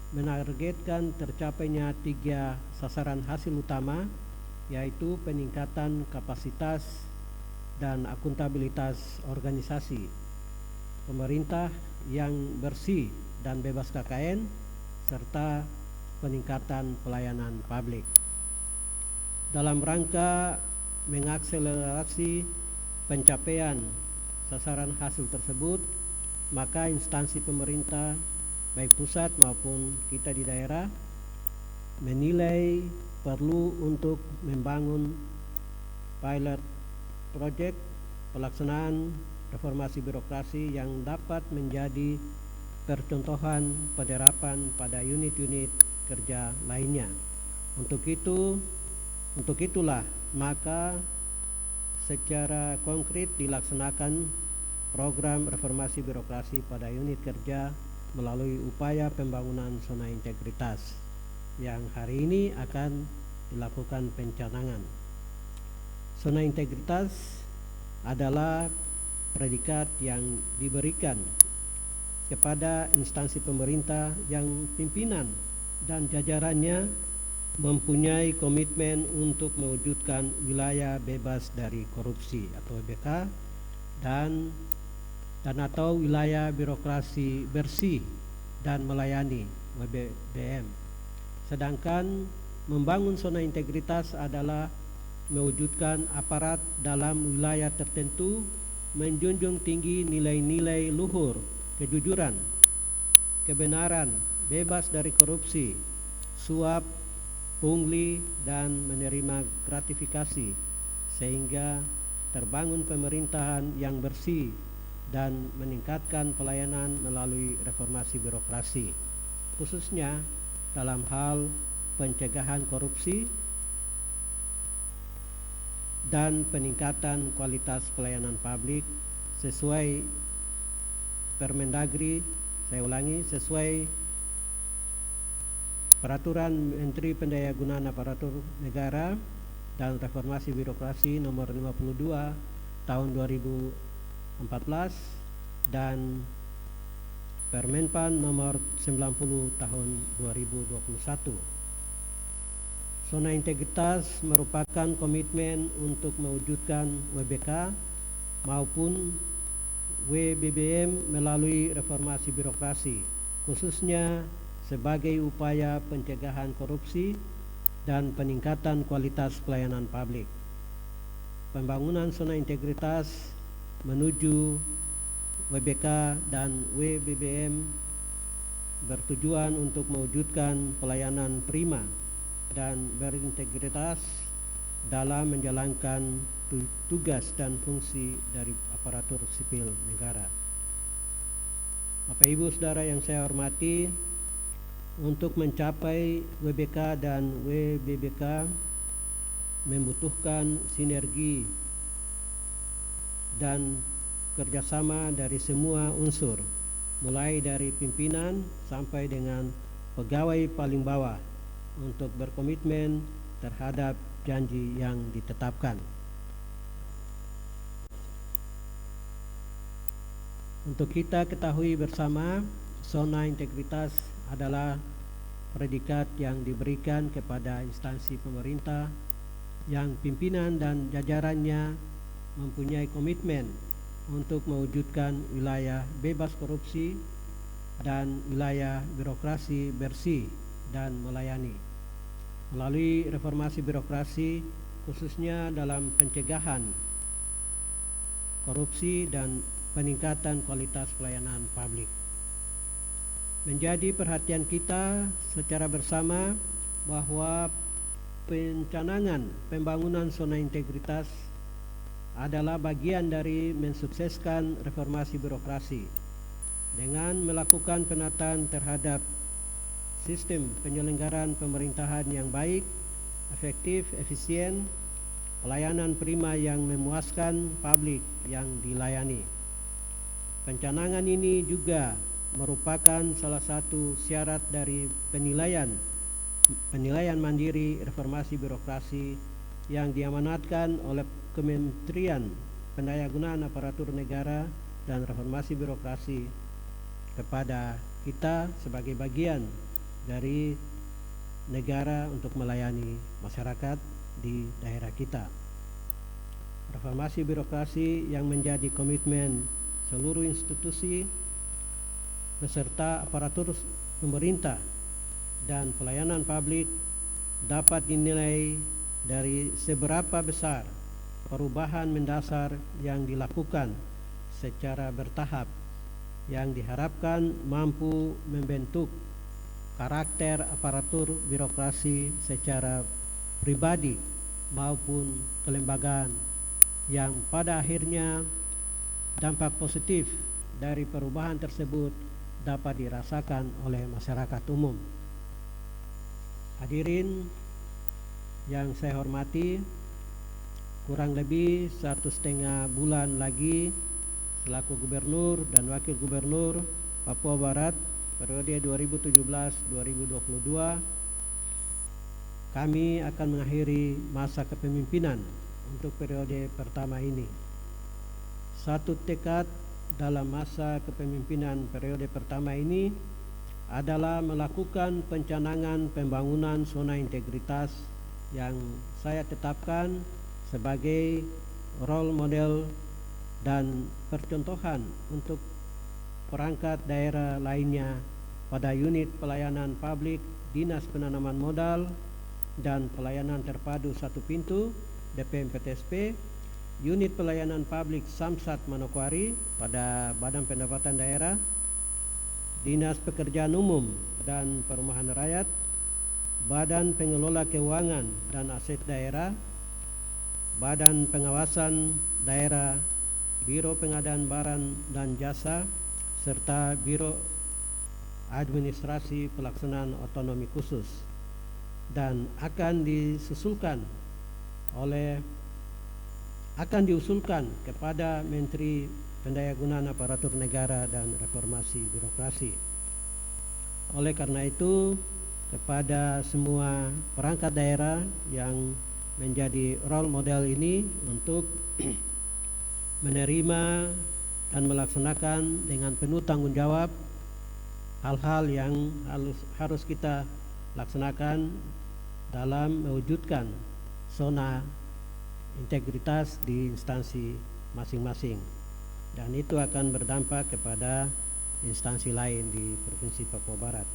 menargetkan tercapainya 3 sasaran hasil utama, yaitu peningkatan kapasitas dan akuntabilitas organisasi, pemerintah yang bersih dan bebas KKN, serta peningkatan pelayanan publik. Dalam rangka mengakselerasi pencapaian sasaran hasil tersebut, maka instansi pemerintah baik pusat maupun kita di daerah menilai perlu untuk membangun pilot project pelaksanaan reformasi birokrasi yang dapat menjadi percontohan penerapan pada unit-unit kerja lainnya. Untuk itulah maka secara konkret dilaksanakan program reformasi birokrasi pada unit kerja melalui upaya pembangunan zona integritas yang hari ini akan dilakukan pencanangan. Zona integritas adalah predikat yang diberikan kepada instansi pemerintah yang pimpinan dan jajarannya mempunyai komitmen untuk mewujudkan wilayah bebas dari korupsi atau WBK dan atau wilayah birokrasi bersih dan melayani WBBM. Sedangkan membangun zona integritas adalah mewujudkan aparat dalam wilayah tertentu menjunjung tinggi nilai-nilai luhur, kejujuran, kebenaran, bebas dari korupsi, suap, pungli, dan menerima gratifikasi, sehingga terbangun pemerintahan yang bersih dan meningkatkan pelayanan melalui reformasi birokrasi, khususnya dalam hal pencegahan korupsi dan peningkatan kualitas pelayanan publik sesuai Permendagri, saya ulangi, sesuai Peraturan Menteri Pendayagunaan Aparatur Negara dan Reformasi Birokrasi nomor 52 tahun 2014 dan Permenpan nomor 90 tahun 2021. Zona integritas merupakan komitmen untuk mewujudkan WBK maupun WBBM melalui reformasi birokrasi, khususnya sebagai upaya pencegahan korupsi dan peningkatan kualitas pelayanan publik. Pembangunan zona integritas menuju WBK dan WBBM bertujuan untuk mewujudkan pelayanan prima dan berintegritas dalam menjalankan tugas dan fungsi dari aparatur sipil negara. Bapak Ibu Saudara yang saya hormati, untuk mencapai WBK dan WBBK membutuhkan sinergi dan kerjasama dari semua unsur, mulai dari pimpinan sampai dengan pegawai paling bawah, untuk berkomitmen terhadap janji yang ditetapkan. Untuk kita ketahui bersama, zona integritas adalah predikat yang diberikan kepada instansi pemerintah yang pimpinan dan jajarannya mempunyai komitmen untuk mewujudkan wilayah bebas korupsi dan wilayah birokrasi bersih dan melayani. Melalui reformasi birokrasi, khususnya dalam pencegahan korupsi dan peningkatan kualitas pelayanan publik. Menjadi perhatian kita secara bersama bahwa pencanangan pembangunan zona integritas adalah bagian dari mensukseskan reformasi birokrasi dengan melakukan penataan terhadap sistem penyelenggaraan pemerintahan yang baik, efektif, efisien, pelayanan prima yang memuaskan publik yang dilayani. Pencanangan ini juga merupakan salah satu syarat dari penilaian mandiri reformasi birokrasi yang diamanatkan oleh Kementerian Pendayagunaan Aparatur Negara dan Reformasi Birokrasi kepada kita sebagai bagian dari negara untuk melayani masyarakat di daerah kita. Reformasi birokrasi yang menjadi komitmen seluruh institusi beserta aparatur pemerintah dan pelayanan publik dapat dinilai dari seberapa besar perubahan mendasar yang dilakukan secara bertahap yang diharapkan mampu membentuk karakter aparatur birokrasi secara pribadi maupun kelembagaan yang pada akhirnya dampak positif dari perubahan tersebut dapat dirasakan oleh masyarakat umum. Hadirin yang saya hormati, kurang lebih 1,5 bulan lagi selaku Gubernur dan Wakil Gubernur Papua Barat periode 2017-2022, kami akan mengakhiri masa kepemimpinan untuk periode pertama ini. Satu tekad dalam masa kepemimpinan periode pertama ini adalah melakukan pencanangan pembangunan zona integritas yang saya tetapkan sebagai role model dan percontohan untuk perangkat daerah lainnya pada unit pelayanan publik Dinas Penanaman Modal dan Pelayanan Terpadu Satu Pintu DPM PTSP, unit pelayanan publik Samsat Manokwari pada Badan Pendapatan Daerah, Dinas Pekerjaan Umum dan Perumahan Rakyat, Badan Pengelola Keuangan dan Aset Daerah, Badan Pengawasan Daerah, Biro Pengadaan Barang dan Jasa, serta Biro Administrasi Pelaksanaan Otonomi Khusus, dan akan diusulkan kepada Menteri Pendayagunaan Aparatur Negara dan Reformasi Birokrasi. Oleh karena itu, kepada semua perangkat daerah yang menjadi role model ini untuk menerima dan melaksanakan dengan penuh tanggung jawab hal-hal yang harus kita laksanakan dalam mewujudkan zona integritas di instansi masing-masing, dan itu akan berdampak kepada instansi lain di Provinsi Papua Barat.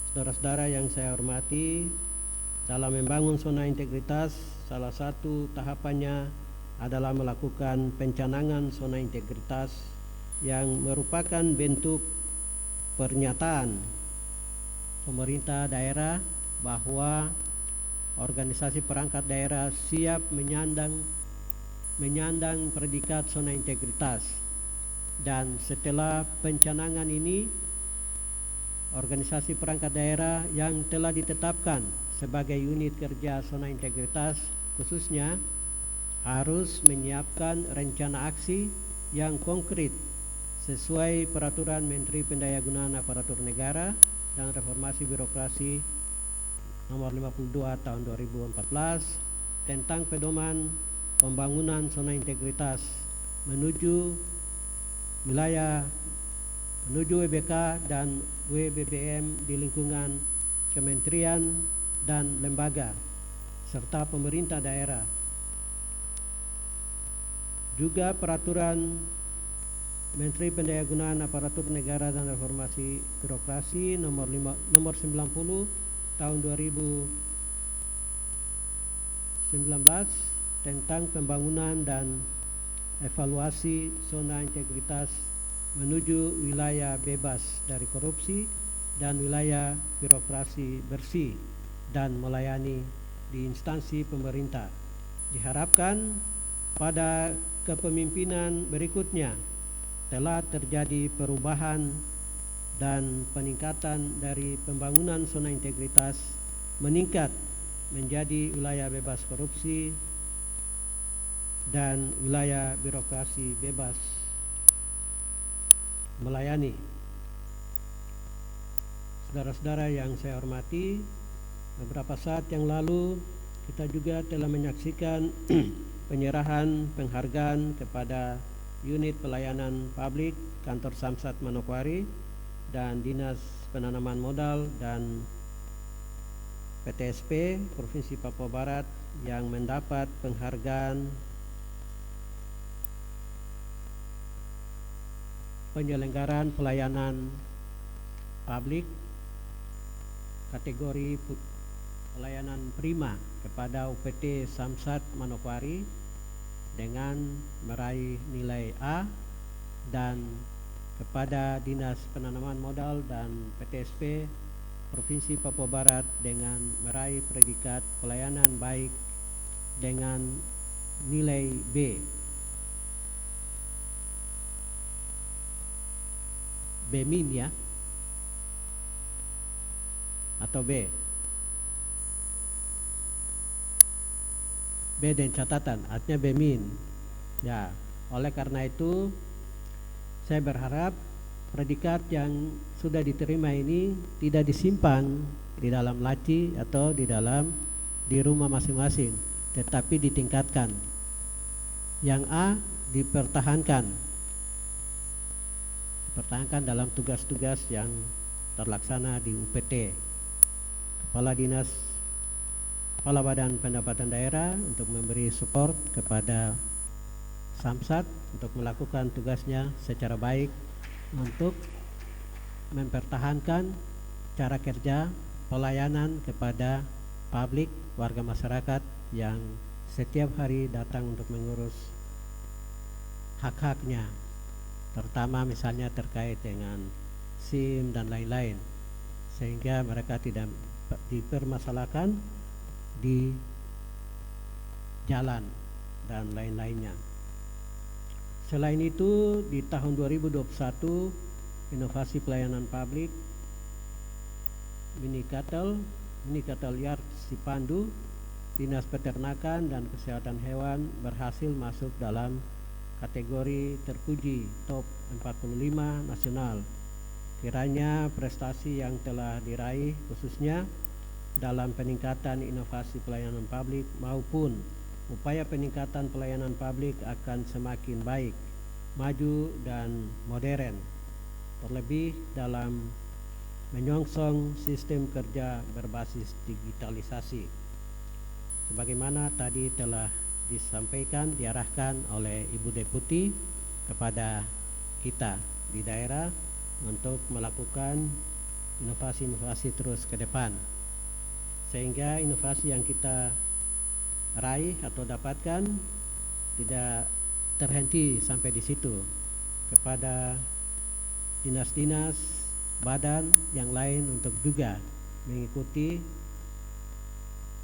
Saudara-saudara yang saya hormati, dalam membangun zona integritas, salah satu tahapannya adalah melakukan pencanangan zona integritas yang merupakan bentuk pernyataan pemerintah daerah bahwa organisasi perangkat daerah siap menyandang predikat zona integritas. Dan setelah pencanangan ini, organisasi perangkat daerah yang telah ditetapkan sebagai unit kerja zona integritas khususnya harus menyiapkan rencana aksi yang konkret sesuai peraturan Menteri Pendayagunaan Aparatur Negara dan Reformasi Birokrasi nomor 52 tahun 2014 tentang pedoman pembangunan zona integritas menuju WBK dan WBBM di lingkungan kementerian dan lembaga serta pemerintah daerah. Juga peraturan Menteri Pendayagunaan Aparatur Negara dan Reformasi Birokrasi nomor 90 tahun 2019 tentang pembangunan dan evaluasi zona integritas menuju wilayah bebas dari korupsi dan wilayah birokrasi bersih dan melayani di instansi pemerintah. Diharapkan pada kepemimpinan berikutnya telah terjadi perubahan dan peningkatan dari pembangunan zona integritas meningkat menjadi wilayah bebas korupsi dan wilayah birokrasi bebas melayani. Saudara-saudara yang saya hormati, beberapa saat yang lalu kita juga telah menyaksikan penyerahan penghargaan kepada Unit Pelayanan Publik Kantor Samsat Manokwari dan Dinas Penanaman Modal dan PTSP Provinsi Papua Barat yang mendapat penghargaan penyelenggaraan pelayanan publik kategori pelayanan prima kepada UPT Samsat Manokwari dengan meraih nilai A, dan kepada Dinas Penanaman Modal dan PTSP Provinsi Papua Barat dengan meraih predikat pelayanan baik dengan nilai B. B- ya, atau B dan catatan, artinya B-. Ya, oleh karena itu saya berharap predikat yang sudah diterima ini tidak disimpan di dalam laci atau di rumah masing-masing, tetapi ditingkatkan. Yang A dipertahankan dalam tugas-tugas yang terlaksana di UPT. Kepala Badan Pendapatan Daerah untuk memberi support kepada Samsat untuk melakukan tugasnya secara baik untuk mempertahankan cara kerja pelayanan kepada publik, warga masyarakat yang setiap hari datang untuk mengurus hak-haknya, terutama misalnya terkait dengan SIM dan lain-lain, sehingga mereka tidak dipermasalahkan di jalan dan lain-lainnya. Selain itu, di tahun 2021 inovasi pelayanan publik Mini Cattle Yard Sipandu, Dinas Peternakan dan Kesehatan Hewan berhasil masuk dalam kategori terpuji top 45 nasional. Kiranya prestasi yang telah diraih khususnya dalam peningkatan inovasi pelayanan publik maupun upaya peningkatan pelayanan publik akan semakin baik, maju dan modern, terlebih dalam menyongsong sistem kerja berbasis digitalisasi. Sebagaimana tadi telah disampaikan, diarahkan oleh Ibu Deputi kepada kita di daerah untuk melakukan inovasi-inovasi terus ke depan, sehingga inovasi yang kita raih atau dapatkan tidak terhenti sampai di situ, kepada dinas-dinas, badan yang lain untuk juga mengikuti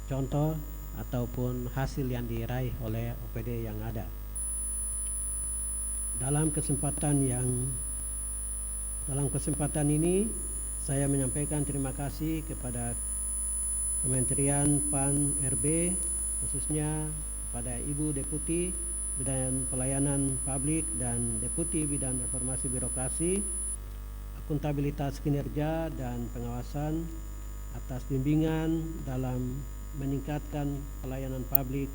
contoh ataupun hasil yang diraih oleh OPD yang ada. Dalam kesempatan ini saya menyampaikan terima kasih kepada Kementerian PAN RB, khususnya pada Ibu Deputi Bidang Pelayanan Publik dan Deputi Bidang Reformasi Birokrasi, akuntabilitas kinerja dan pengawasan atas bimbingan dalam meningkatkan pelayanan publik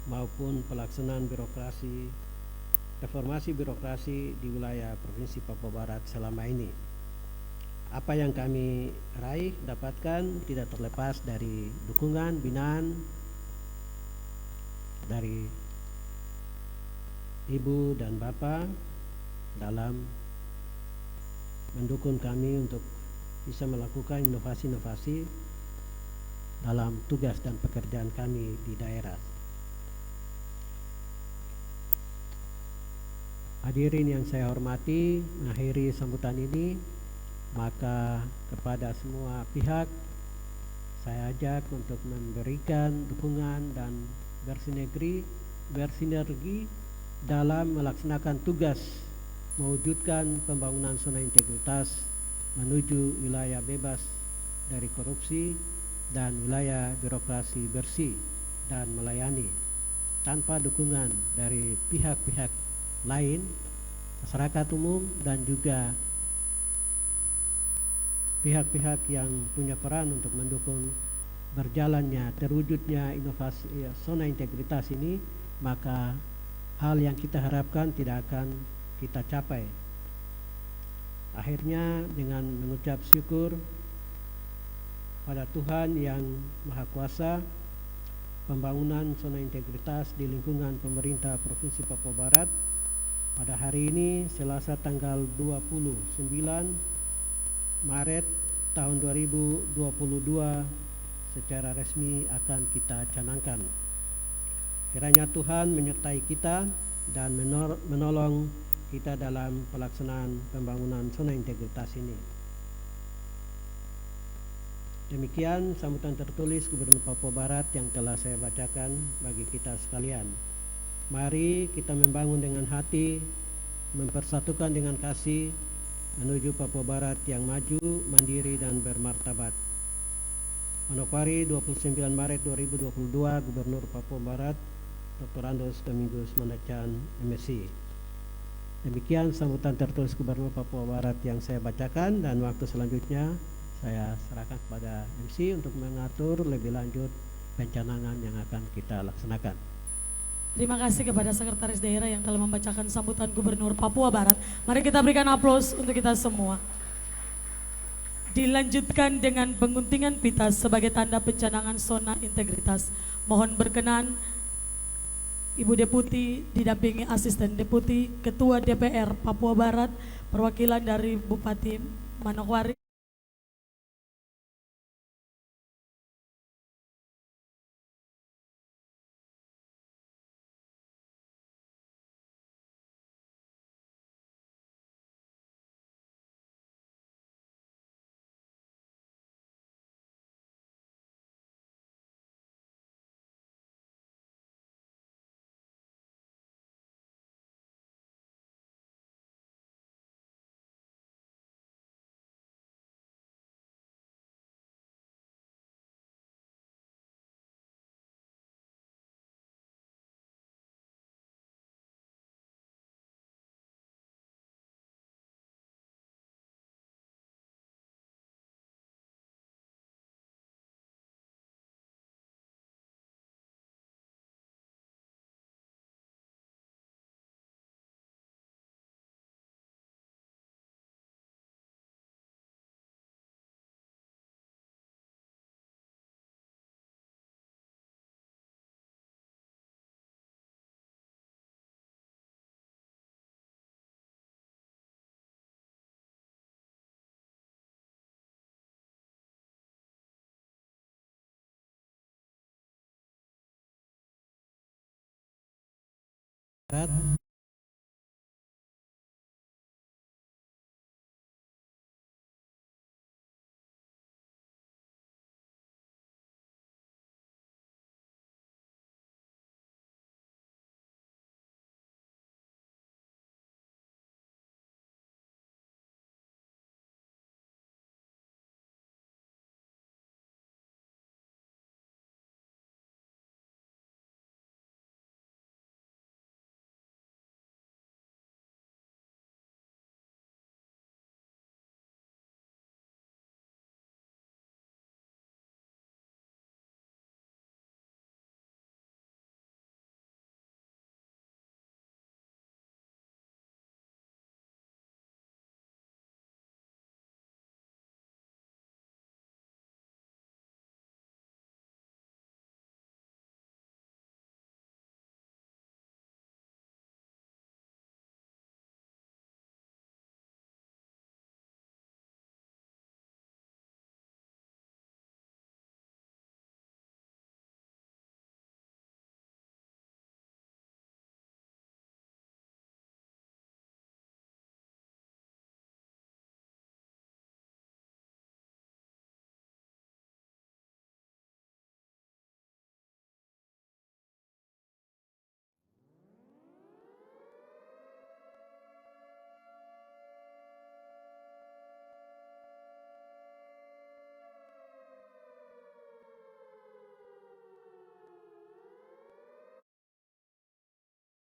maupun pelaksanaan reformasi birokrasi di wilayah Provinsi Papua Barat selama ini. Apa yang kami raih dapatkan tidak terlepas dari dukungan binaan dari Ibu dan Bapak dalam mendukung kami untuk bisa melakukan inovasi-inovasi dalam tugas dan pekerjaan kami di daerah. Hadirin yang saya hormati, mengakhiri sambutan ini, maka kepada semua pihak saya ajak untuk memberikan dukungan dan bersinergi dalam melaksanakan tugas mewujudkan pembangunan zona integritas menuju wilayah bebas dari korupsi dan wilayah birokrasi bersih dan melayani. Tanpa dukungan dari pihak-pihak lain, masyarakat umum dan juga pihak-pihak yang punya peran untuk mendukung berjalannya terwujudnya inovasi zona integritas ini, maka hal yang kita harapkan tidak akan kita capai. Akhirnya dengan mengucap syukur pada Tuhan yang Maha Kuasa, pembangunan zona integritas di lingkungan pemerintah Provinsi Papua Barat pada hari ini Selasa tanggal 29 Maret tahun 2022 secara resmi akan kita canangkan. Kiranya Tuhan menyertai kita dan menolong kita dalam pelaksanaan pembangunan zona integritas ini. Demikian sambutan tertulis Gubernur Papua Barat yang telah saya bacakan bagi kita sekalian. Mari kita membangun dengan hati, mempersatukan dengan kasih, menuju Papua Barat yang maju, mandiri, dan bermartabat. Manokwari, 29 Maret 2022, Gubernur Papua Barat, Dr. Andos Domingus Mandacan, MSc. Demikian sambutan tertulis Gubernur Papua Barat yang saya bacakan, dan waktu selanjutnya saya serahkan kepada MC untuk mengatur lebih lanjut pencanangan yang akan kita laksanakan. Terima kasih kepada Sekretaris Daerah yang telah membacakan sambutan Gubernur Papua Barat. Mari kita berikan aplaus untuk kita semua. Dilanjutkan dengan penguntingan pita sebagai tanda pencanangan zona integritas. Mohon berkenan Ibu Deputi didampingi Asisten Deputi Ketua DPR Papua Barat, perwakilan dari Bupati Manokwari. Barat.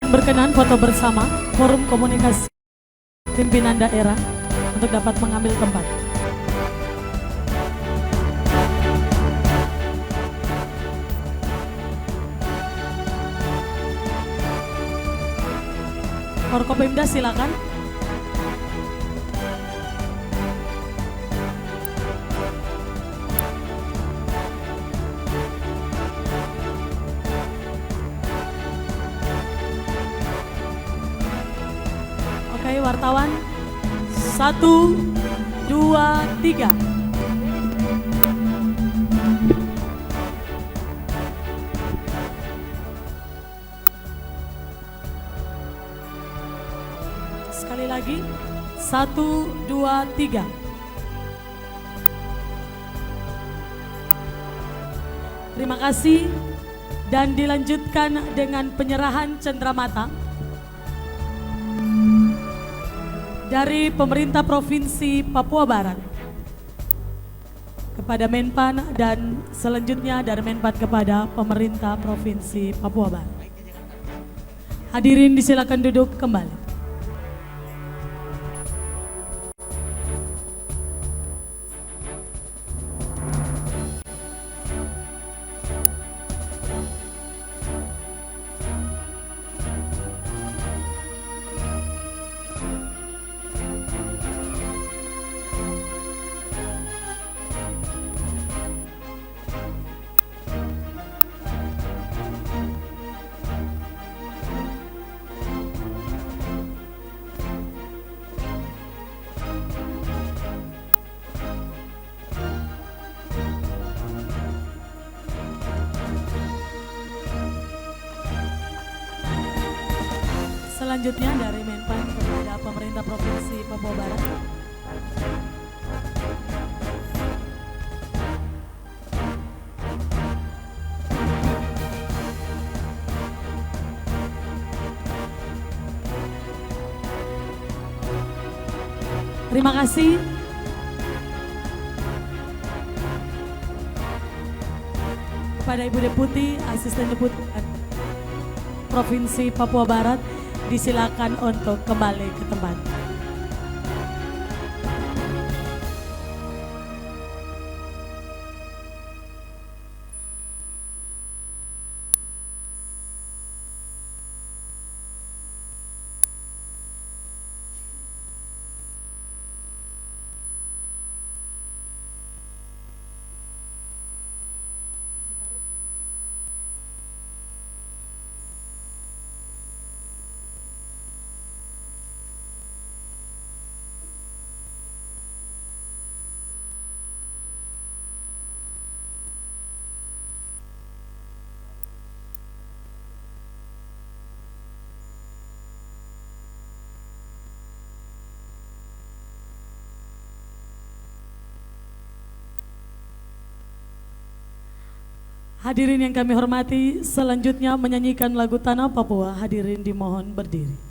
Berkenan foto bersama Forum Komunikasi Pimpinan Daerah untuk dapat mengambil tempat. Forkopimda silakan. Oke, wartawan 1, 2, 3. Sekali lagi 1, 2, 3. Terima kasih dan dilanjutkan dengan penyerahan cenderamata dari pemerintah Provinsi Papua Barat kepada Menpan dan selanjutnya dari Menpan kepada pemerintah Provinsi Papua Barat. Hadirin disilakan duduk kembali. Selanjutnya dari Menpan kepada pemerintah Provinsi Papua Barat. Terima kasih. Kepada Ibu Deputi, Asisten Deputi Provinsi Papua Barat, disilakan untuk kembali ke tempat. Hadirin yang kami hormati, selanjutnya menyanyikan lagu Tanah Papua. Hadirin dimohon berdiri.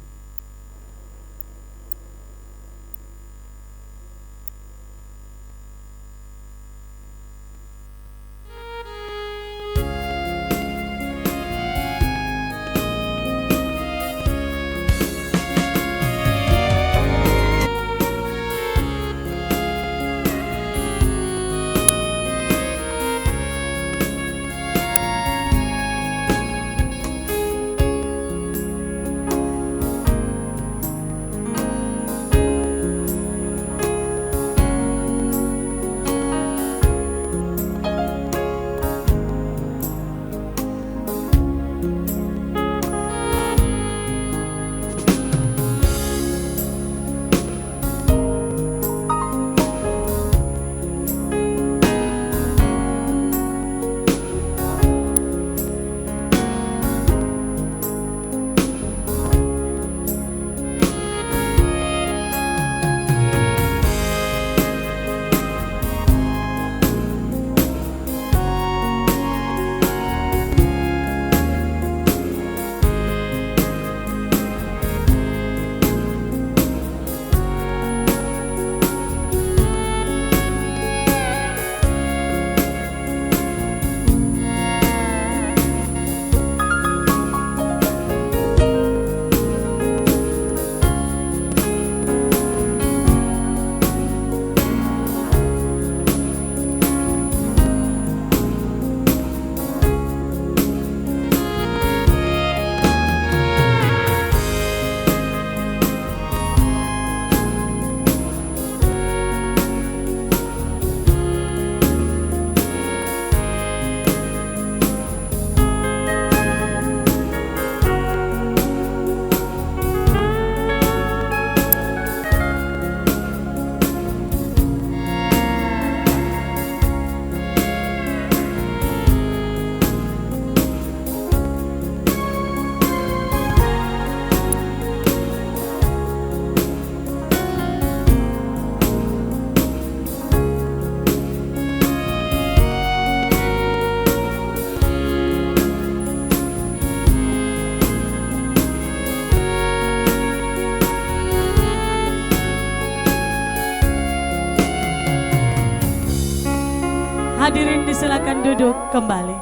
Hadirin disilakan duduk kembali.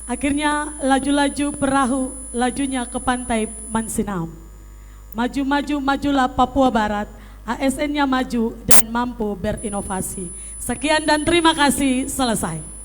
Akhirnya laju-laju perahu lajunya ke pantai Mansinam. Maju-maju majulah Papua Barat, ASN-nya maju dan mampu berinovasi. Sekian dan terima kasih, selesai.